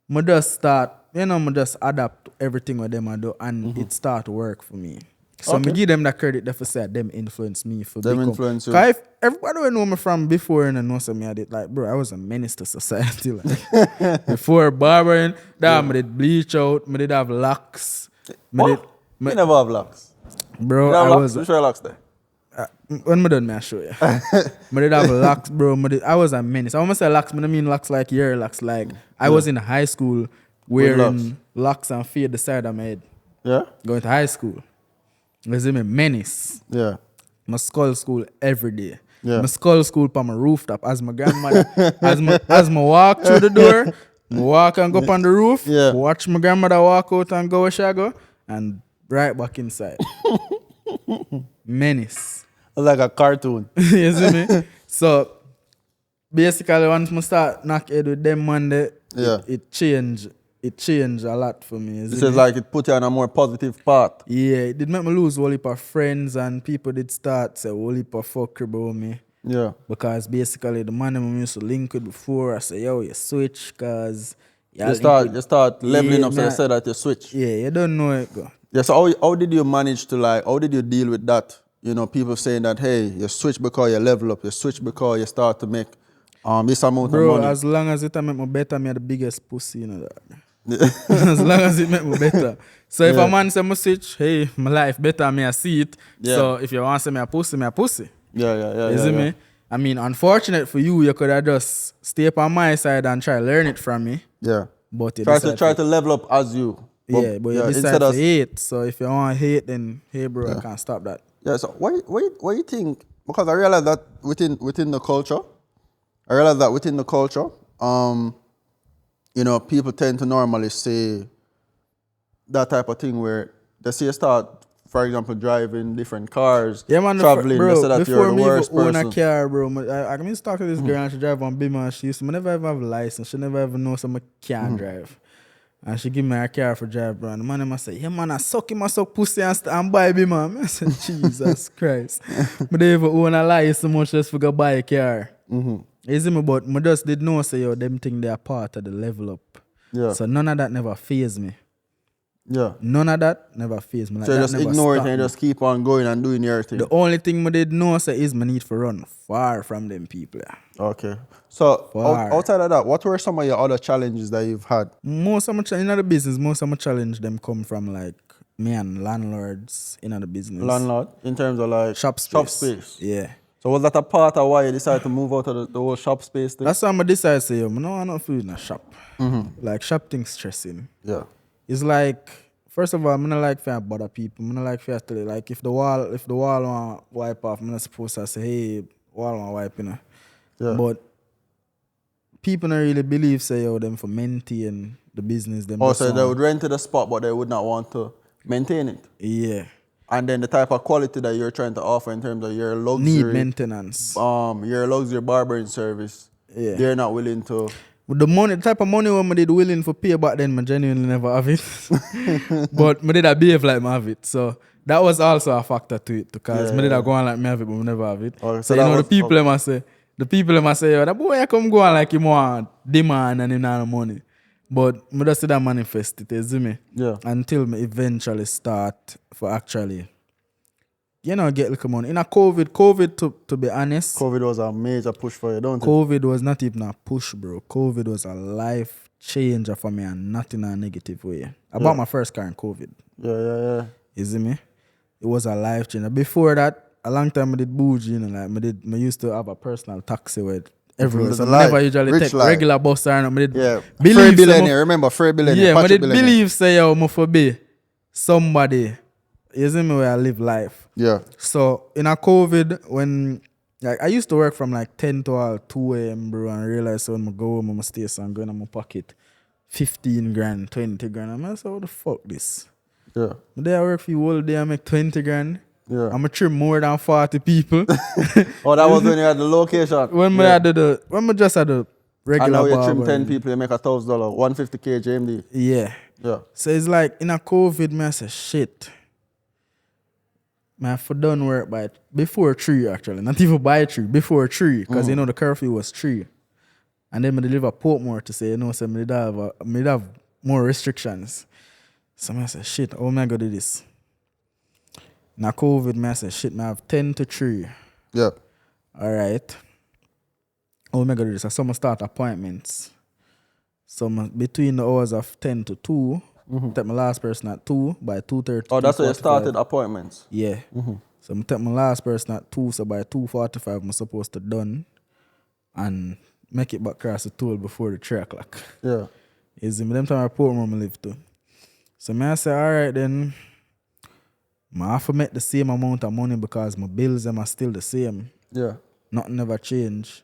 me just start, me just adapt to everything with them I do, and it start to work for me. So me give them that credit there for say them influence me for Them become. influence you. 'Cause if everybody will know me from before and know some me I did like, bro, I was a menace to society. Like, before barbering, I did bleach out, me did have locks. You never have locks. Bro, You have I locks? was Which are locks there? when me done, me I show you. Me did have locks, bro. I was a menace. I almost say locks, but I mean locks like your locks. Like I was in high school wearing locks and fade the side of my head. Yeah? Going to high school. You see me, menace. Yeah. My skull school every day. Yeah. My skull school on my rooftop as my grandmother. as my walk through the door, I walk and go up on the roof, Yeah. watch my grandmother walk out and go where she go, and right back inside. Menace. Like a cartoon. You see me? So basically once I start knock head with them Monday, Yeah. it changed a lot for me. You see This is me? like it put you on a more positive path. Yeah, it did make me lose a whole heap of friends and people did start say a whole heap of fuckery about me. Yeah. Because basically the man I used to link with before, I say, yo, you switch because You start leveling up, so man. you say that you switch. Yeah, you don't know it go. Yeah, so how did you manage to how did you deal with that? You know, people saying that, hey, you switch because you level up, you switch because you start to make this amount Bro, of money. as long as it make me better, me the biggest pussy, you know that. As long as it make me better. So if a man say me switch, hey, my life better, me I see it. Yeah. So if you want to say me a pussy, me a pussy. Yeah. You see me? I mean, unfortunate for you, you could have just stay up on my side and try to learn it from me. Yeah. But you Try to level up as you. but you decide instead to of hate. So if you want to hate, then hey, bro, I can't stop that. yeah. So what you think? Because I realize that within the culture, you know, people tend to normally say that type of thing where they say you start, for example, driving different cars, Yeah, man, traveling, bro, they say that before you're the me worst even own person. a car, bro, I can talk to this girl and she drive on Bima and she used to never ever have a license. She never ever know some can't drive. And she give me her car for drive, bro. And the man must say, yeah, man, I suck pussy and buy Bima. I said, Jesus Christ. But they even own a license much just for go buy a car. You see me, but I just did know, say, yo, them thing they are part of the level up. Yeah. So none of that never phase me. Yeah. None of that never phase me. Like, So you that just never ignore it stop and me. just keep on going and doing your thing. The only thing I did know say is my need for run far from them people. Okay. So Far. outside of that, what were some of your other challenges that you've had? Most of my in the business, most of my challenge them come from like me and landlords in the business. Landlord, in terms of like Shop space. Shop space. Yeah. So was that a part of why you decided to move out of the whole shop space thing? That's why I decided to say, yo, I don't want no food in a shop. Like shop things stressing. Yeah. It's like, first of all, I'm not like to bother people. I'm not like to tell you, like if the wall want wipe off, I'm not supposed to say, hey, wall want wipe, you know. Yeah. But people don't really believe, say, yo, them for maintain the business. Them Also, just they want- would rent the spot, but they would not want to maintain it. Yeah. And then the type of quality that you're trying to offer in terms of your Need luxury, maintenance. your luxury barbering service, Yeah. they're not willing to. With the type of money when I did willing for pay back then, I genuinely never have it. But I did behave like I have it. So that was also a factor to it because I did go on like me have it, but I never have it. Okay, so so you that know was- the people must say, yo, that boy I come go on like him want demand and him not have money. But I just see that manifest it, you see me? Yeah. Until me eventually start for actually, you know, get little money. In a COVID to be honest, COVID was a major push for you, don't it? COVID was not even a push, bro. COVID was a life changer for me and not in a negative way. I bought my first car in COVID. Yeah. You see me? It was a life changer. Before that, a long time I did bougie, you know, like I used to have a personal taxi with everywhere. Live So I life. never usually Rich take life. regular bus or I did Yeah. believe Free some billionaire, remember? Free billionaire. yeah, I Patrick did billionaire. believe say yo, I'm for be somebody. You see me where I live life. Yeah. So in a COVID, when Like I used to work from like 10 to 2 a.m. bro, and realize when I go home, I'm stay so I'm going in my pocket 15 grand, 20 grand. I'm like, so what the fuck this? Yeah. But then I work for you all day, I make 20 grand. Yeah. I'm a trim more than 40 people. Oh, that was when you had the location. when I just had the regular And now you barber. trim 10 people, you make $1,000, 150K JMD. Yeah. Yeah. So it's like in a COVID, man, I say shit. Man, for done work by before 3 actually. Not even by 3, before 3. Because you know the curfew was 3. And then I deliver Portmore to say, you know, so I have more restrictions. So I say, shit, how am I gonna do this? Now COVID, man, I say, shit, man, I have 10 to 3. Yeah. Alright. How am I gonna do this? So some start appointments. Some between the hours of 10 to 2. Take my last person at 2 by 2:30. Oh, that's where you started appointments. Yeah. So I take my last person at 2, so by 2:45 I'm supposed to done and make it back across the toll before the 3 o'clock. Yeah. Is in them time I report where I live to. So I say, alright then, I have to make the same amount of money because my bills them are still the same. Yeah. Nothing never change.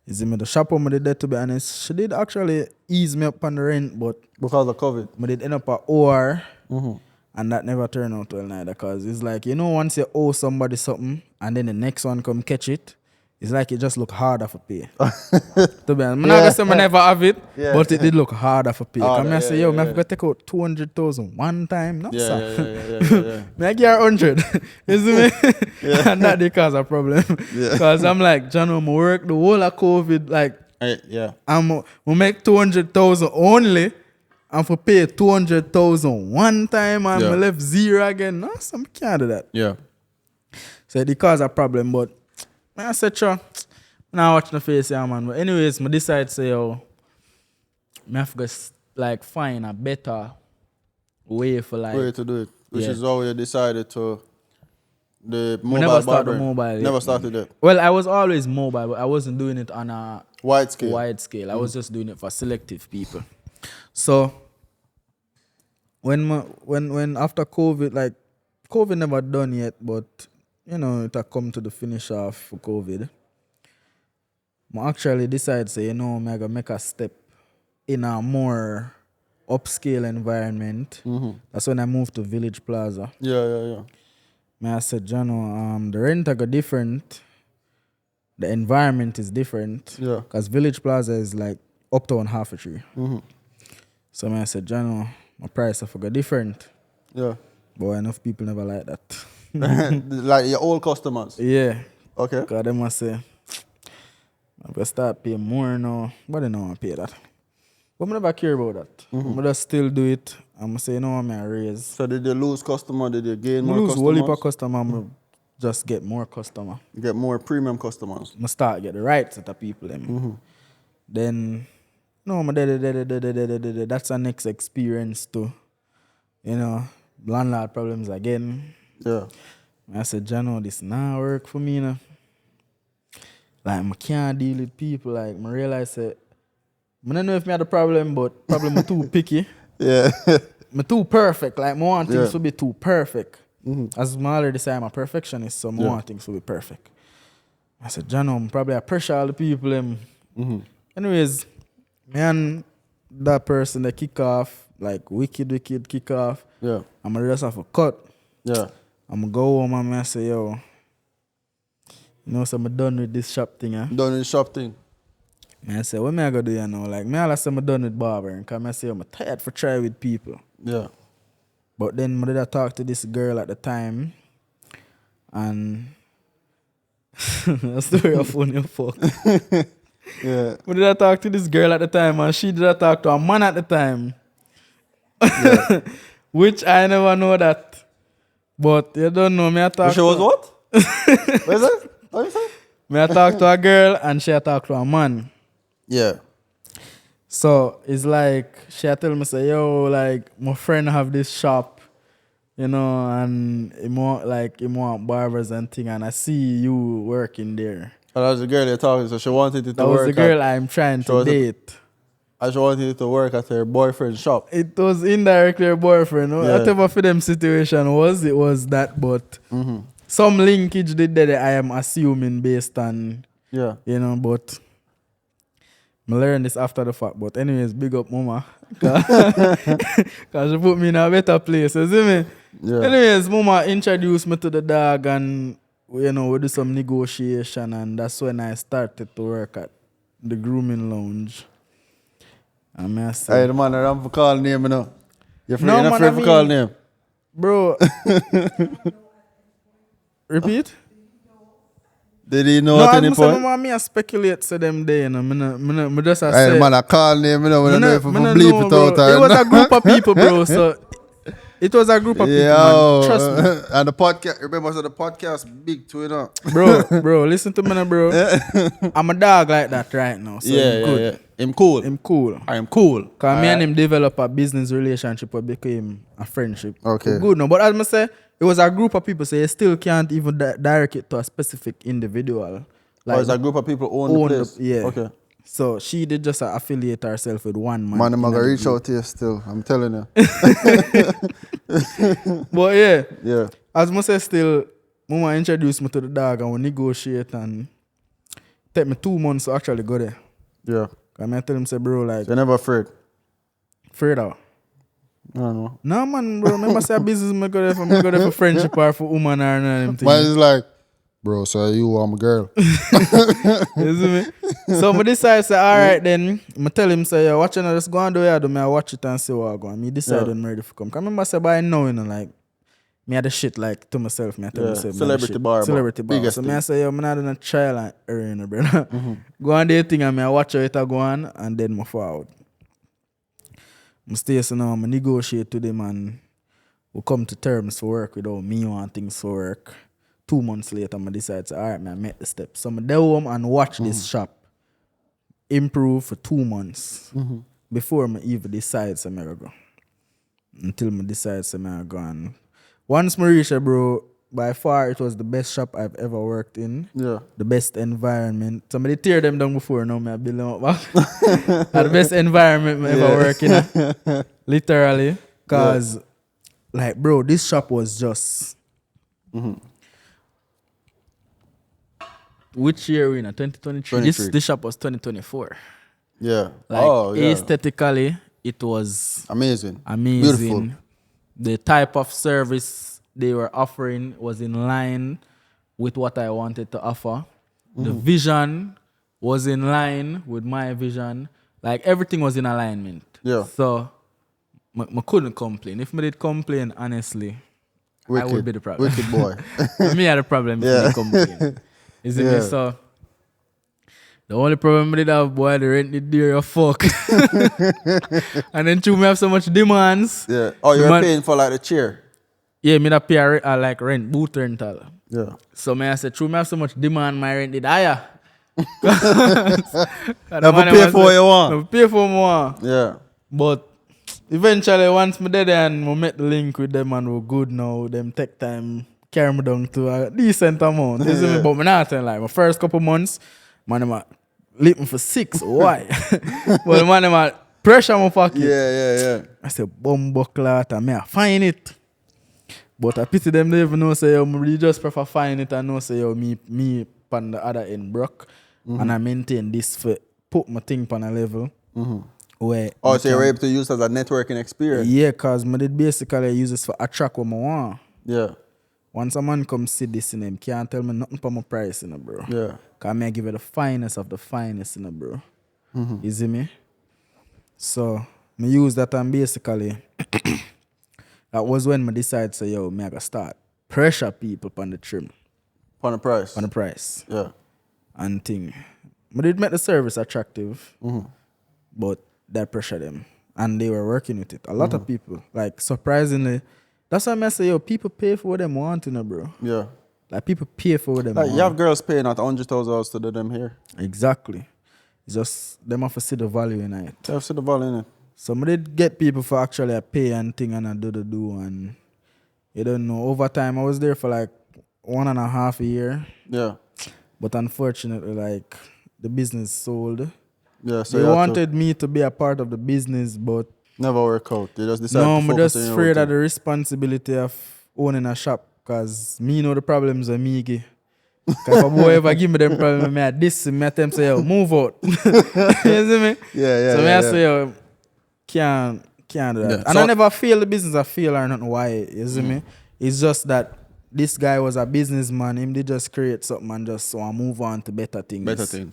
Is in the shop I did that, to be honest. She did actually ease me up on the rent, but Because of COVID. I did end up at OR, and that never turned out well neither. Because it's like, you know, once you owe somebody something and then the next one come catch it, it's like it just look harder for pay. To be honest, I'm not gonna say I never have it, but it did look harder for pay. Come I say, yo, I have to take out 200,000 one time, no sir. Yeah. I get 100. You see me? And that they cause a problem. Because I'm like, John, I'm work the whole of COVID, like, Yeah. we make 200,000 only, and for pay 200,000 one time, and I left zero again. No, so I can't do that. Yeah. So it cause a problem, but I said, sure, now watch the face, yeah, man. But anyways, I decide to say, yo, I have to like find a better way for like. Way to do it. Which Yeah. is how you decided to the We mobile never started barbering. mobile. Never yet. started it. Well, I was always mobile, but I wasn't doing it on a Wide scale. wide scale. I was just doing it for selective people. So when after COVID, like COVID never done yet, but you know it had come to the finish off for COVID. I actually decided to say, you know, I'm gonna make a step in a more upscale environment. That's when I moved to Village Plaza. Yeah. I said, Jano, the rent are different. The environment is different. Yeah. Because Village Plaza is like uptown half a tree. So I said, Jano, my price are different. Yeah. But enough people never like that. Like your old customers. Yeah. Okay. Because they must say, I'm going to start paying more now. But they don't want to pay that. But I never care about that. I just still do it. I'm going to say, no, I'm going to raise. So did you lose customer? Did you gain more lose customers? whole heap of customer. I'm just get more customer. You get more premium customers. I start get the right set of people. Then, no, that's a next experience too. You know, landlord problems again. Yeah. I said, Jano, this not work for me, you know. Like, I can't deal with people. Like, I realize that I don't know if I had a problem, but probably I'm too picky. Yeah. I'm too perfect. Like, I want things Yeah. to be too perfect. As I already say, I'm a perfectionist, so I want things to be perfect. I said, Jano, I'm probably a pressure all the people. Anyways, me and that person, they kick off, like wicked kick off. Yeah. I'm going to just have a cut. Yeah. I'm going to go home and I say, yo, you know, so I'm done with this shop thing. Done in shop thing. I say, what am I going to do, you know? Like, me all say I'm done with barbering. Because I say, I'm tired for try with people. Yeah. But then I did talk to this girl at the time. And that's the way I phone you fuck. Yeah. I did talk to this girl at the time, and she did talk to a man at the time. Which I never know that. But you don't know me. I talk She was what? What is it? What you say? Me I talk to a girl and she talk to a man. Yeah. So it's like she tell me say, yo, like my friend have this shop, you know, and he want barbers and thing, and I see you working there. And that was the girl you're talking to, so she wanted it to That work. was the girl I'm trying to was the- date. And she wanted it to work at her boyfriend's shop. It was indirectly her boyfriend. Yeah. Whatever for them situation was, it was that, but some linkage did that I am assuming based on, Yeah. you know, but I learned this after the fact. But anyways, big up mama. Cause she put me in a better place, you see me? Yeah. Anyways, mama introduced me to the dog and you know, we do some negotiation and that's when I started to work at the grooming lounge. And I Hey, said, the man around for call name, you know. You're No, not man, afraid I for call mean- name. bro. Repeat? Did he know No, at I'm any saying, point? mama, me a speculate to them day, you know. Me just a Hey, say. the man a call name, you know. We don't know if we Me no bleep know, it bro. out. It was a group of people, bro. So it was a group of people, man. Trust me. And the podcast, remember, so the podcast big too, you know. Bro, listen to me now, bro. I'm a dog like that right now. So I'm good. Him cool. I'm cool. I am cool. Cause me and him develop a business relationship or became a friendship. Okay. We good now. But as I say, it was a group of people, so you still can't even direct it to a specific individual. Or is a group of people own the place? yeah. Okay. So she did just affiliate herself with one man. Man, I'm in gonna the reach group. out to you still. I'm telling you. But yeah, Yeah. as I say, still, mama introduced me to the dog and we negotiate and take me 2 months to actually go there. Yeah. Cause I tell him, say, bro, like, You're never afraid. afraid of. I don't know. No, man, bro. Remember, say business, me go there for friendship or for woman or none of them But things. it's like, bro, so you, I'm a girl. You see me? So I decide, say, all right, then I tell him, say, yo, watch it, just go and do it. I watch it and see what I go. And I decide when I'm ready for come. Cause I remember, say, by now, you know, like, me had the shit like to myself. Me I tell Yeah, myself, celebrity barber. Celebrity barber. Biggest So me thing. I say, yo, me not doing a trial and error, you know, brother. Go on the thing and me I watch how it a go on and then move forward. I stay so now, I negotiate to them and we come to terms for work without me want things for work. 2 months later, I decide, all right, man, I make the step. So I go home and watch this shop improve for 2 months before I even decide so I go. Until I decide so I go. And once I reach it, bro, by far it was the best shop I've ever worked in. Yeah. The best environment. Somebody tear them down before, now I build them up back. The best environment I ever work in. Literally. Because, like, bro, this shop was just... Which year we in? 2023? 23. This shop was 2024. Yeah. Like, yeah. aesthetically, it was Amazing. amazing. Beautiful. The type of service they were offering was in line with what I wanted to offer. The vision was in line with my vision. Like, everything was in alignment. Yeah. So, I couldn't complain. If I did complain, honestly, I would be the problem. Wicked boy. Me had a problem if Yeah. I complain. Is it Yeah. me? So, the only problem I did have, boy, the rent did dear your fuck. And then me have so much demands. Yeah. Oh, you're Man- paying for like the chair. Yeah, me that pay like rent, boot rental. Yeah. So me I said, me have so much demand, my rent did higher. Never pay for what you want. Never pay for more. Yeah. But eventually, once me did and we met the link with them and we're good now, them take time carry me down to a decent amount. You see me? But me not telling like my first couple months, man, them leave me for 6. Why? But man, them pressure my pocket. Yeah. I said, bumbo clot, and me I find it. But I pity them, they even know, say, yo, me really just prefer find it and know, say, yo, me on the other end broke. And I maintain this for put my thing on a level where... Oh, me so you're can- able to use it as a networking experience. Yeah, because I did basically use this for attract what I want. Yeah. Once a man come see this in him, can't tell me nothing for my price, bro. Yeah. Because I give it the finest of the finest, bro. You see me? So, I use that and basically... That was when I decided, say, yo, I gotta start pressure people on the trim, On the price. on the price, Yeah. and thing. I did make the service attractive, but that pressure them, and they were working with it. A lot of people, like surprisingly, that's why I say, yo, people pay for what they want, bro. Yeah. Like people pay for what they Like, want. you have girls paying at $100,000 to do them here. Exactly. It's just them have to see the value in it. You have to see the value in it. So I did get people for actually pay and thing and I do and you don't know. Over time I was there for like 1.5 years. Yeah. But unfortunately, like the business sold. Yeah. So They you have to wanted me to be a part of the business, but never work out. You just decide no, to I'm focus just on your afraid own of the responsibility of owning a shop Cause me know the problems of me give. Cause if a boy ever give me them problems, me I diss him, me I tell him say, yo, move out. You see me? Yeah. So me I say, yo, can't do that. Yeah. And So- I never feel the business I feel or nothing why, you see me? It's just that this guy was a businessman, him did just create something and just so I move on to better things. Better thing.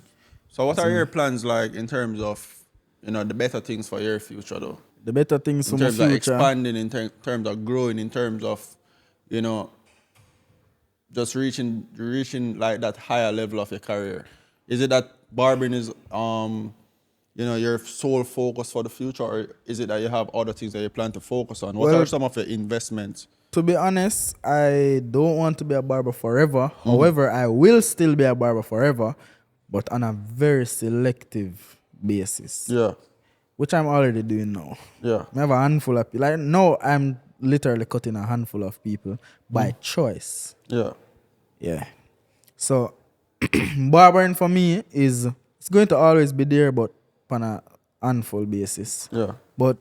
So what are your plans like in terms of, the better things for your future though? The better things In for my terms of future. expanding, in terms of growing, in terms of, just reaching like that higher level of your career. Is it that barbering is your sole focus for the future, or is it that you have other things that you plan to focus on? What Well- are some of your investments? To be honest, I don't want to be a barber forever. However, I will still be a barber forever, but on a very selective basis, Yeah, which I'm already doing now. yeah, I have a handful of people. Like, no, I'm literally cutting a handful of people by choice. yeah. Yeah. So, barbering for me it's going to always be there, but on a handful basis. Yeah. But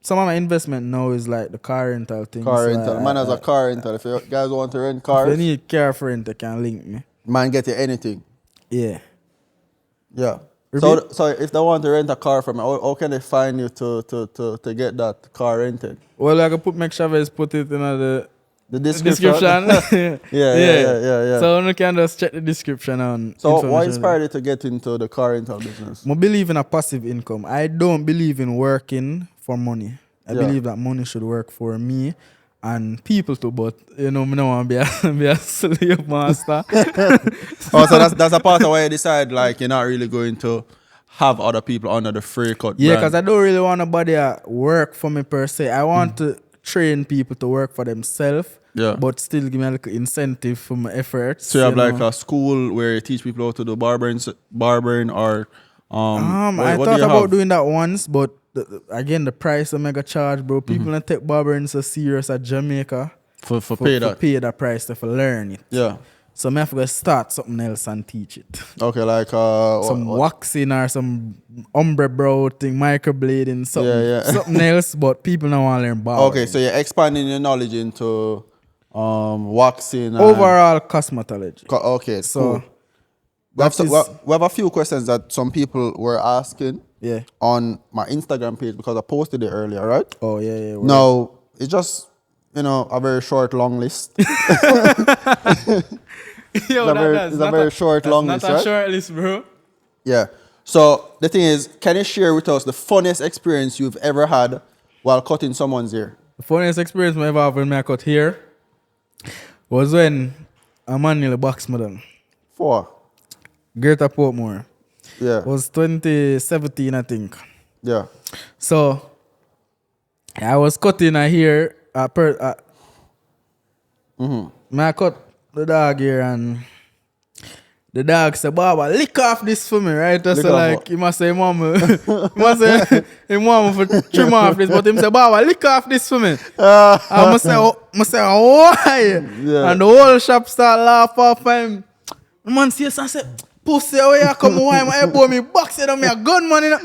some of my investment now is like the car rental thing. Car So rental. Man has a car rental. If you guys want to rent If you cars, need car for rent, you can link me. man get you anything. Yeah. Yeah. Repeat. So if they want to rent a car from you, how can they find you to get that car rented? Well, I can make Chavez put it in the The description. Yeah. So you can just check the description on. So information what there. inspired you to get into the car rental business? I believe in a passive income. I don't believe in working for money. I Yeah. believe that money should work for me and people too, but I don't want to be a slave master. Oh, so that's a part of why you decide like you're not really going to have other people under the free cut Yeah, brand. because I don't really want nobody to work for me per se. I want to train people to work for themselves, Yeah. but still give me a little incentive for my efforts. So you have know. like a school where you teach people how to do barbering or I what thought do you about have? doing that once, but again, the price of mega charge, bro. People don't take barbering so serious at Jamaica for pay that. pay that price to learn it. Yeah. So I have to go start something else and teach it. Okay, like Some waxing or some ombre brow thing, microblading, something, Yeah. something else, but people don't want to learn barbering. Okay, so you're expanding your knowledge into waxing and Overall cosmetology. Okay, So cool. We have, that is- we have a few questions that some people were asking Yeah. on my Instagram page because I posted it earlier, right? Oh, yeah. No, it's just, a very short, long list. Yo, it's a very short, long list, Not a right? short list, bro. Yeah. So the thing is, can you share with us the funniest experience you've ever had while cutting someone's hair? The funniest experience I ever had when I cut hair was when a man nearly boxed me down. 4. Greater Portmore. Yeah. It was 2017, I think. Yeah. So I was cutting a hair. I cut the dog here and the dog said, "Baba, lick off this for me," right? So Lick off like what? he must say, "Mama," he must say, "Him want me for trim off this," but him say, "Baba, lick off this for me." I must say, "Why?" Yeah. And the whole shop start laugh off him. The man says, "I said, pussy, where you come? Why my elbow me box it on me a gunman?" You know?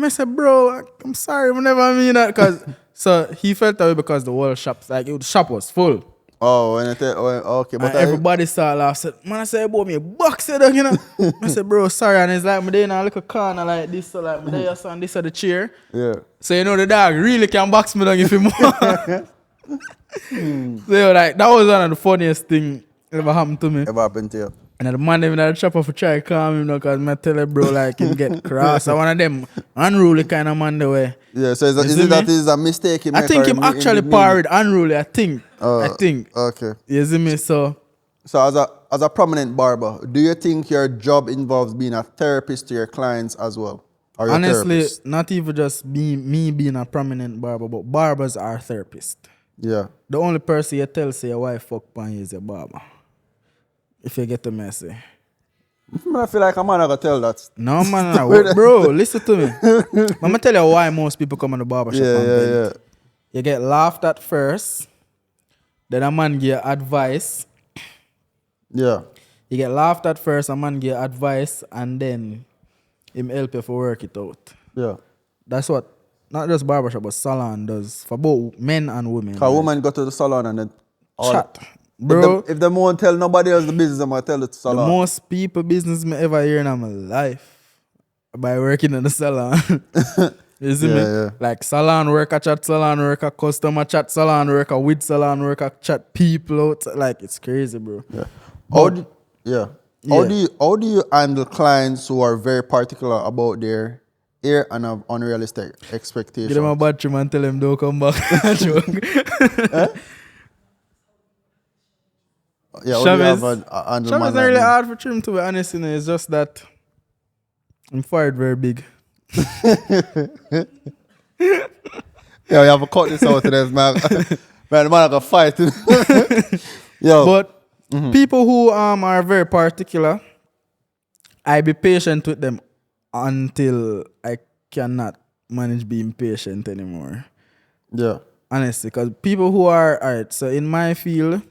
I said, "Bro, I'm sorry, I never mean that." Cause so he felt that way because the whole shop, the shop was full. Oh, okay, but And everybody started laughing. Said, "Man, I said, boy, me box it down, you know." I said, "Bro, sorry." And it's like, me there in a little corner like this, so like, me there on this of the chair. yeah. So, the dog really can box me down if he want. So, like, that was one of the funniest thing ever happened to me. Ever happened to you? And the man even at the shop for try to calm him, because I tell him, bro, like, him get cross. I one of them unruly kind of man the way. Yeah, so is see it that me? is a mistake he I make think or him in actually the meaning? parried unruly, I think. Okay. You see me? So, So as a prominent barber, do you think your job involves being a therapist to your clients as well? Or your honestly, therapist? not even just me being a prominent barber, but barbers are therapists. Yeah. The only person you tell say your wife fuck pan is your barber. If you get the message. I feel like a man gonna tell that. No man, bro, listen to me. I'm gonna tell you why most people come in the barber shop and vent. Yeah. You get laughed at first, then a man give you advice. Yeah. You get laughed at first, a man give you advice, and then him help you to work it out. Yeah. That's what not just barbershop but salon does for both men and women. Cause woman go to the salon and then Chat. Bro, If them won't tell nobody else the business, I'm gonna tell it to the salon. most people business me ever hear in my life by working in the salon. You see me? Yeah. Like salon worker chat, salon worker customer chat, salon worker with salon worker chat people out. Like it's crazy, bro. Yeah. But- How do you handle clients who are very particular about their hair and have unrealistic expectations? Give them a bad trim and tell them don't come back. Joke. Yeah, how do you Chavez. have a handle Travis man is not like really me? hard for trim to be honest, you know. It's just that I'm fired very big. Yeah, we have to cut this out today, man. Man, the man like a fight. Yo. But people who are very particular, I be patient with them until I cannot manage being patient anymore. Yeah. Honestly, because people who are alright, so in my field,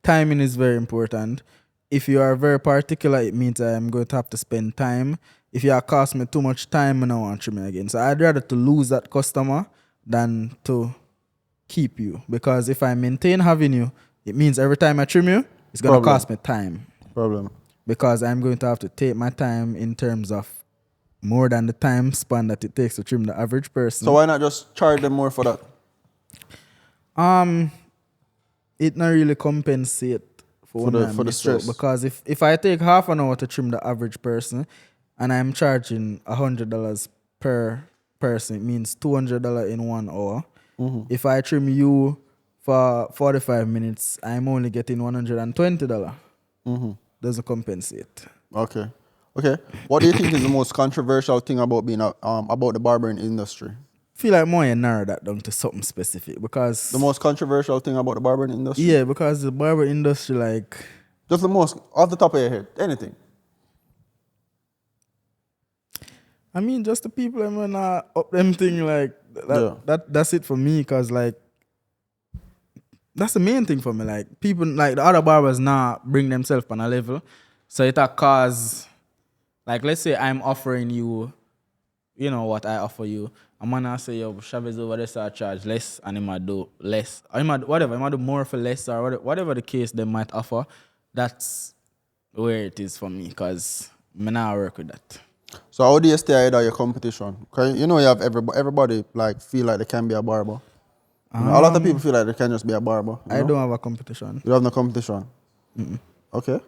timing is very important. If you are very particular, it means I'm going to have to spend time. If you are cost me too much time, I don't want to trim again. So I'd rather to lose that customer than to keep you. Because if I maintain having you, it means every time I trim you, it's going to Problem. cost me time. Problem. Because I'm going to have to take my time in terms of more than the time span that it takes to trim the average person. So why not just charge them more for that? It not really compensate for the stress. because if I take half an hour to trim the average person and I'm charging $100 per person, it means $200 in 1 hour. Mm-hmm. If I trim you for 45 minutes, I'm only getting $120. Doesn't compensate. Okay. What do you think is the most controversial thing about being about the barbering industry? Feel like more you narrow that down to something specific because The most controversial thing about the barbering industry? yeah, because the barber industry, like, Just the most off the top of your head. Anything. I mean, just the people that man up them thing like that's it for me. Cause like that's the main thing for me. Like people like the other barbers now bring themselves on a level, so it a cause. Like let's say I'm offering you, you know what I offer you. I'm gonna say yo Chavez over there so I charge less and he might do less. Or he might whatever, he might do more for less or whatever the case they might offer. That's where it is for me. Cause I now work with that. So how do you stay ahead of your competition? 'Cause you know you have everybody like feel like they can be a barber. You know, a lot of people feel like they can just be a barber. You I know? don't have a competition. You have no competition. Okay.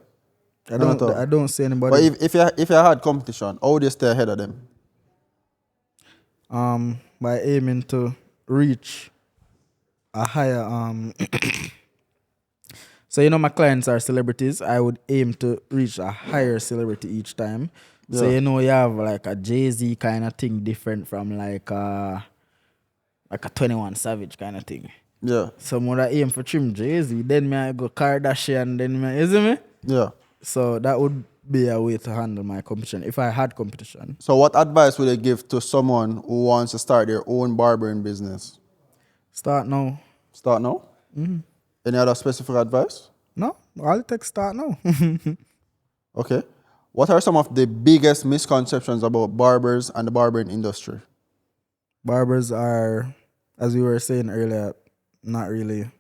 I None at all. don't see anybody. But if you had competition, how would you stay ahead of them? By aiming to reach a higher so you know my clients are celebrities. I would aim to reach a higher celebrity each time. So Yeah. you know you have like a Jay-Z kind of thing different from like a 21 Savage kind of thing. Yeah. So more I aim for trim Jay-Z, then me I go Kardashian, then me, you see me? Yeah. So that would be a way to handle my competition if I had competition. So what advice would you give to someone who wants to start their own barbering business? Start now. Start now? Any other specific advice? No, all it takes start now. Okay. What are some of the biggest misconceptions about barbers and the barbering industry? Barbers are, as we were saying earlier, not really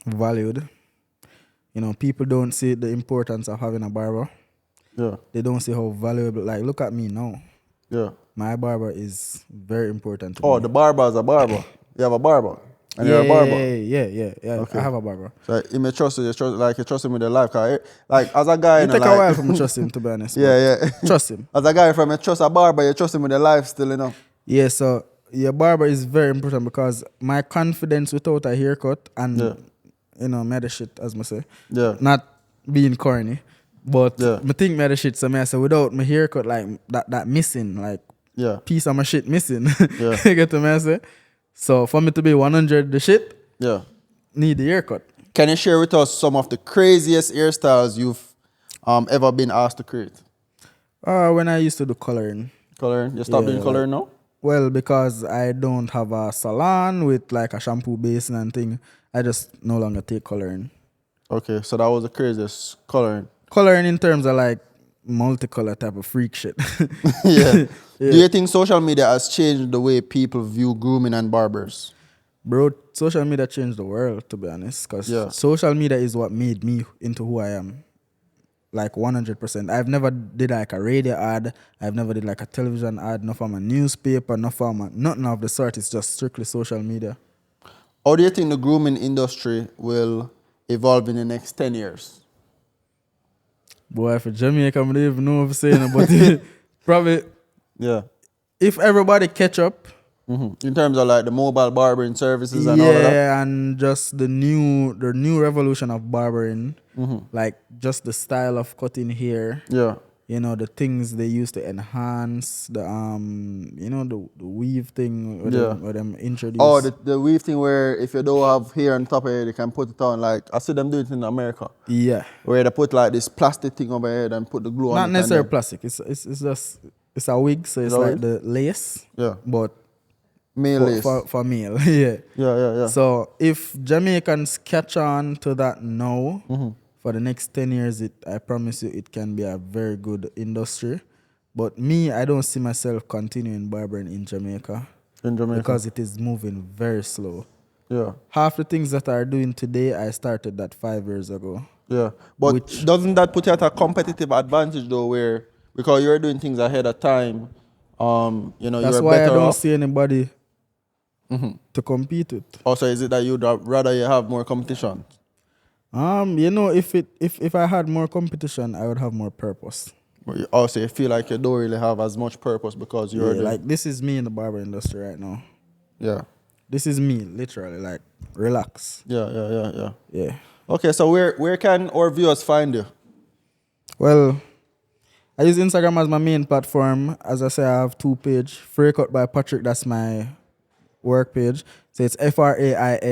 valued. You know, people don't see the importance of having a barber. Yeah. They don't see how valuable. Like, look at me now. Yeah. My barber is very important to Oh, me. the barber is a barber. You have a barber. And you're a barber. Yeah. Okay. I have a barber. So you may trust you trust him with your life. Like as a guy, It you know, take a like, while for me to trust him, to be honest. yeah. but Trust him. As a guy from you trust a barber, you trust him with your life still, you know. Yeah, so your barber is very important because my confidence without a haircut and, you know, me the shit, as I say. Yeah. Not being corny, but Yeah. me think me the shit, so I say without my haircut, like that missing, like Yeah. piece of my shit missing. Yeah. You get what I say? So for me to be 100 the shit, Yeah. need the haircut. Can you share with us some of the craziest hairstyles you've ever been asked to create? When I used to do coloring. Coloring? You stopped Yeah, doing coloring now? Well, because I don't have a salon with like a shampoo basin and thing, I just no longer take coloring. Okay, so that was the craziest coloring. Coloring in terms of like multicolor type of freak shit. Yeah. Do you think social media has changed the way people view grooming and barbers? Bro, social media changed the world, to be honest. Because Yeah. social media is what made me into who I am. Like 100%. I've never did like a radio ad. I've never did like a television ad. No from a newspaper. Nothing of the sort. It's just strictly social media. How do you think the grooming industry will evolve in the next 10 years? Boy, for Jamaica, I don't even know what I'm saying. But probably, Yeah. if everybody catch up, In terms of like the mobile barbering services and all of that? yeah, and just the new revolution of barbering, like just the style of cutting hair, Yeah. you know, the things they use to enhance the you know, the weave thing where them introduce. Oh, the weave thing where if you don't have hair on top of it, they can put it on. Like I see them do it in America, Yeah, where they put like this plastic thing over here and put the glue on it. not and necessarily then- plastic. It's just it's a wig, so it's a like wig? the lace, Yeah. but Male lace. for male. Yeah. Yeah. So if Jamaicans catch on to that now, for the next 10 years, I promise you it can be a very good industry. But me, I don't see myself continuing barbering in Jamaica In Jamaica. because it is moving very slow. Yeah. Half the things that are doing today, I started that 5 years ago. Yeah. But Which- doesn't that put you at a competitive advantage though, where because you're doing things ahead of time, you know, That's you're why I better don't off. see anybody to compete with. Also, is it that you'd rather you have more competition? You know, if I had more competition, I would have more purpose. But you also you feel like you don't really have as much purpose because you're Yeah, like this is me in the barber industry right now. yeah. This is me, literally. Like, relax. Yeah. Yeah. Okay, so where can our viewers find you? Well, I use Instagram as my main platform. As I say, I have 2 pages. Frais Cut by Patrick, that's my work page. So it's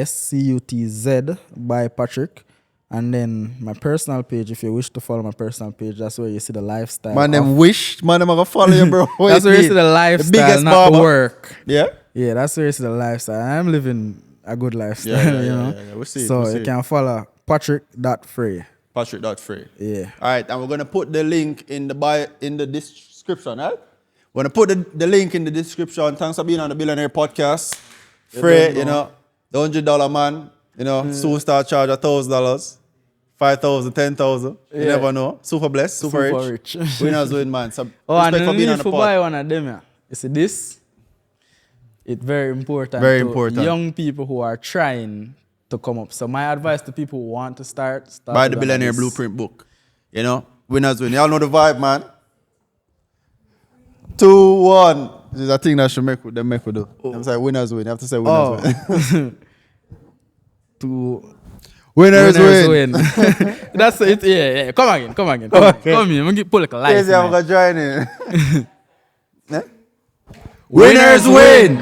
FRAISCUTZ by Patrick. And then my personal page, if you wish to follow my personal page, that's where you see the lifestyle. Man, of- them wish, man, I'm gonna follow you, bro. that's where you see the lifestyle, biggest not barber. the work. Yeah? Yeah, that's where you see the lifestyle. I'm living a good lifestyle, Yeah, you know. yeah. We see it, so we see you it. can follow Patrick.Free. Patrick.Free. Yeah. All right, and we're gonna put the link in the bio, in the description, right? We're gonna put the link in the description. Thanks for being on the Billionaire Podcast. Frais, you know, the $100 man, you know, soon start charge $1,000, 5,000, 10,000. You never know. Super blessed, super rich. Winners win, man. So Oh, and respect you for being on need the to pod. buy one of them. Yeah. You see this? It's very important. Very to important. Young people who are trying to come up. So my advice to people who want to start Buy with the one of Billionaire this. Blueprint book. You know, winners win. Y'all know the vibe, man. 2, 1. This is a thing that should make with do. I'm saying winners win. You have to say winners win. To Winners winners win. win. That's it. Yeah. Come again. Come here. I'm going to pull like a life. Crazy, I'm man. gonna join in. Winners win.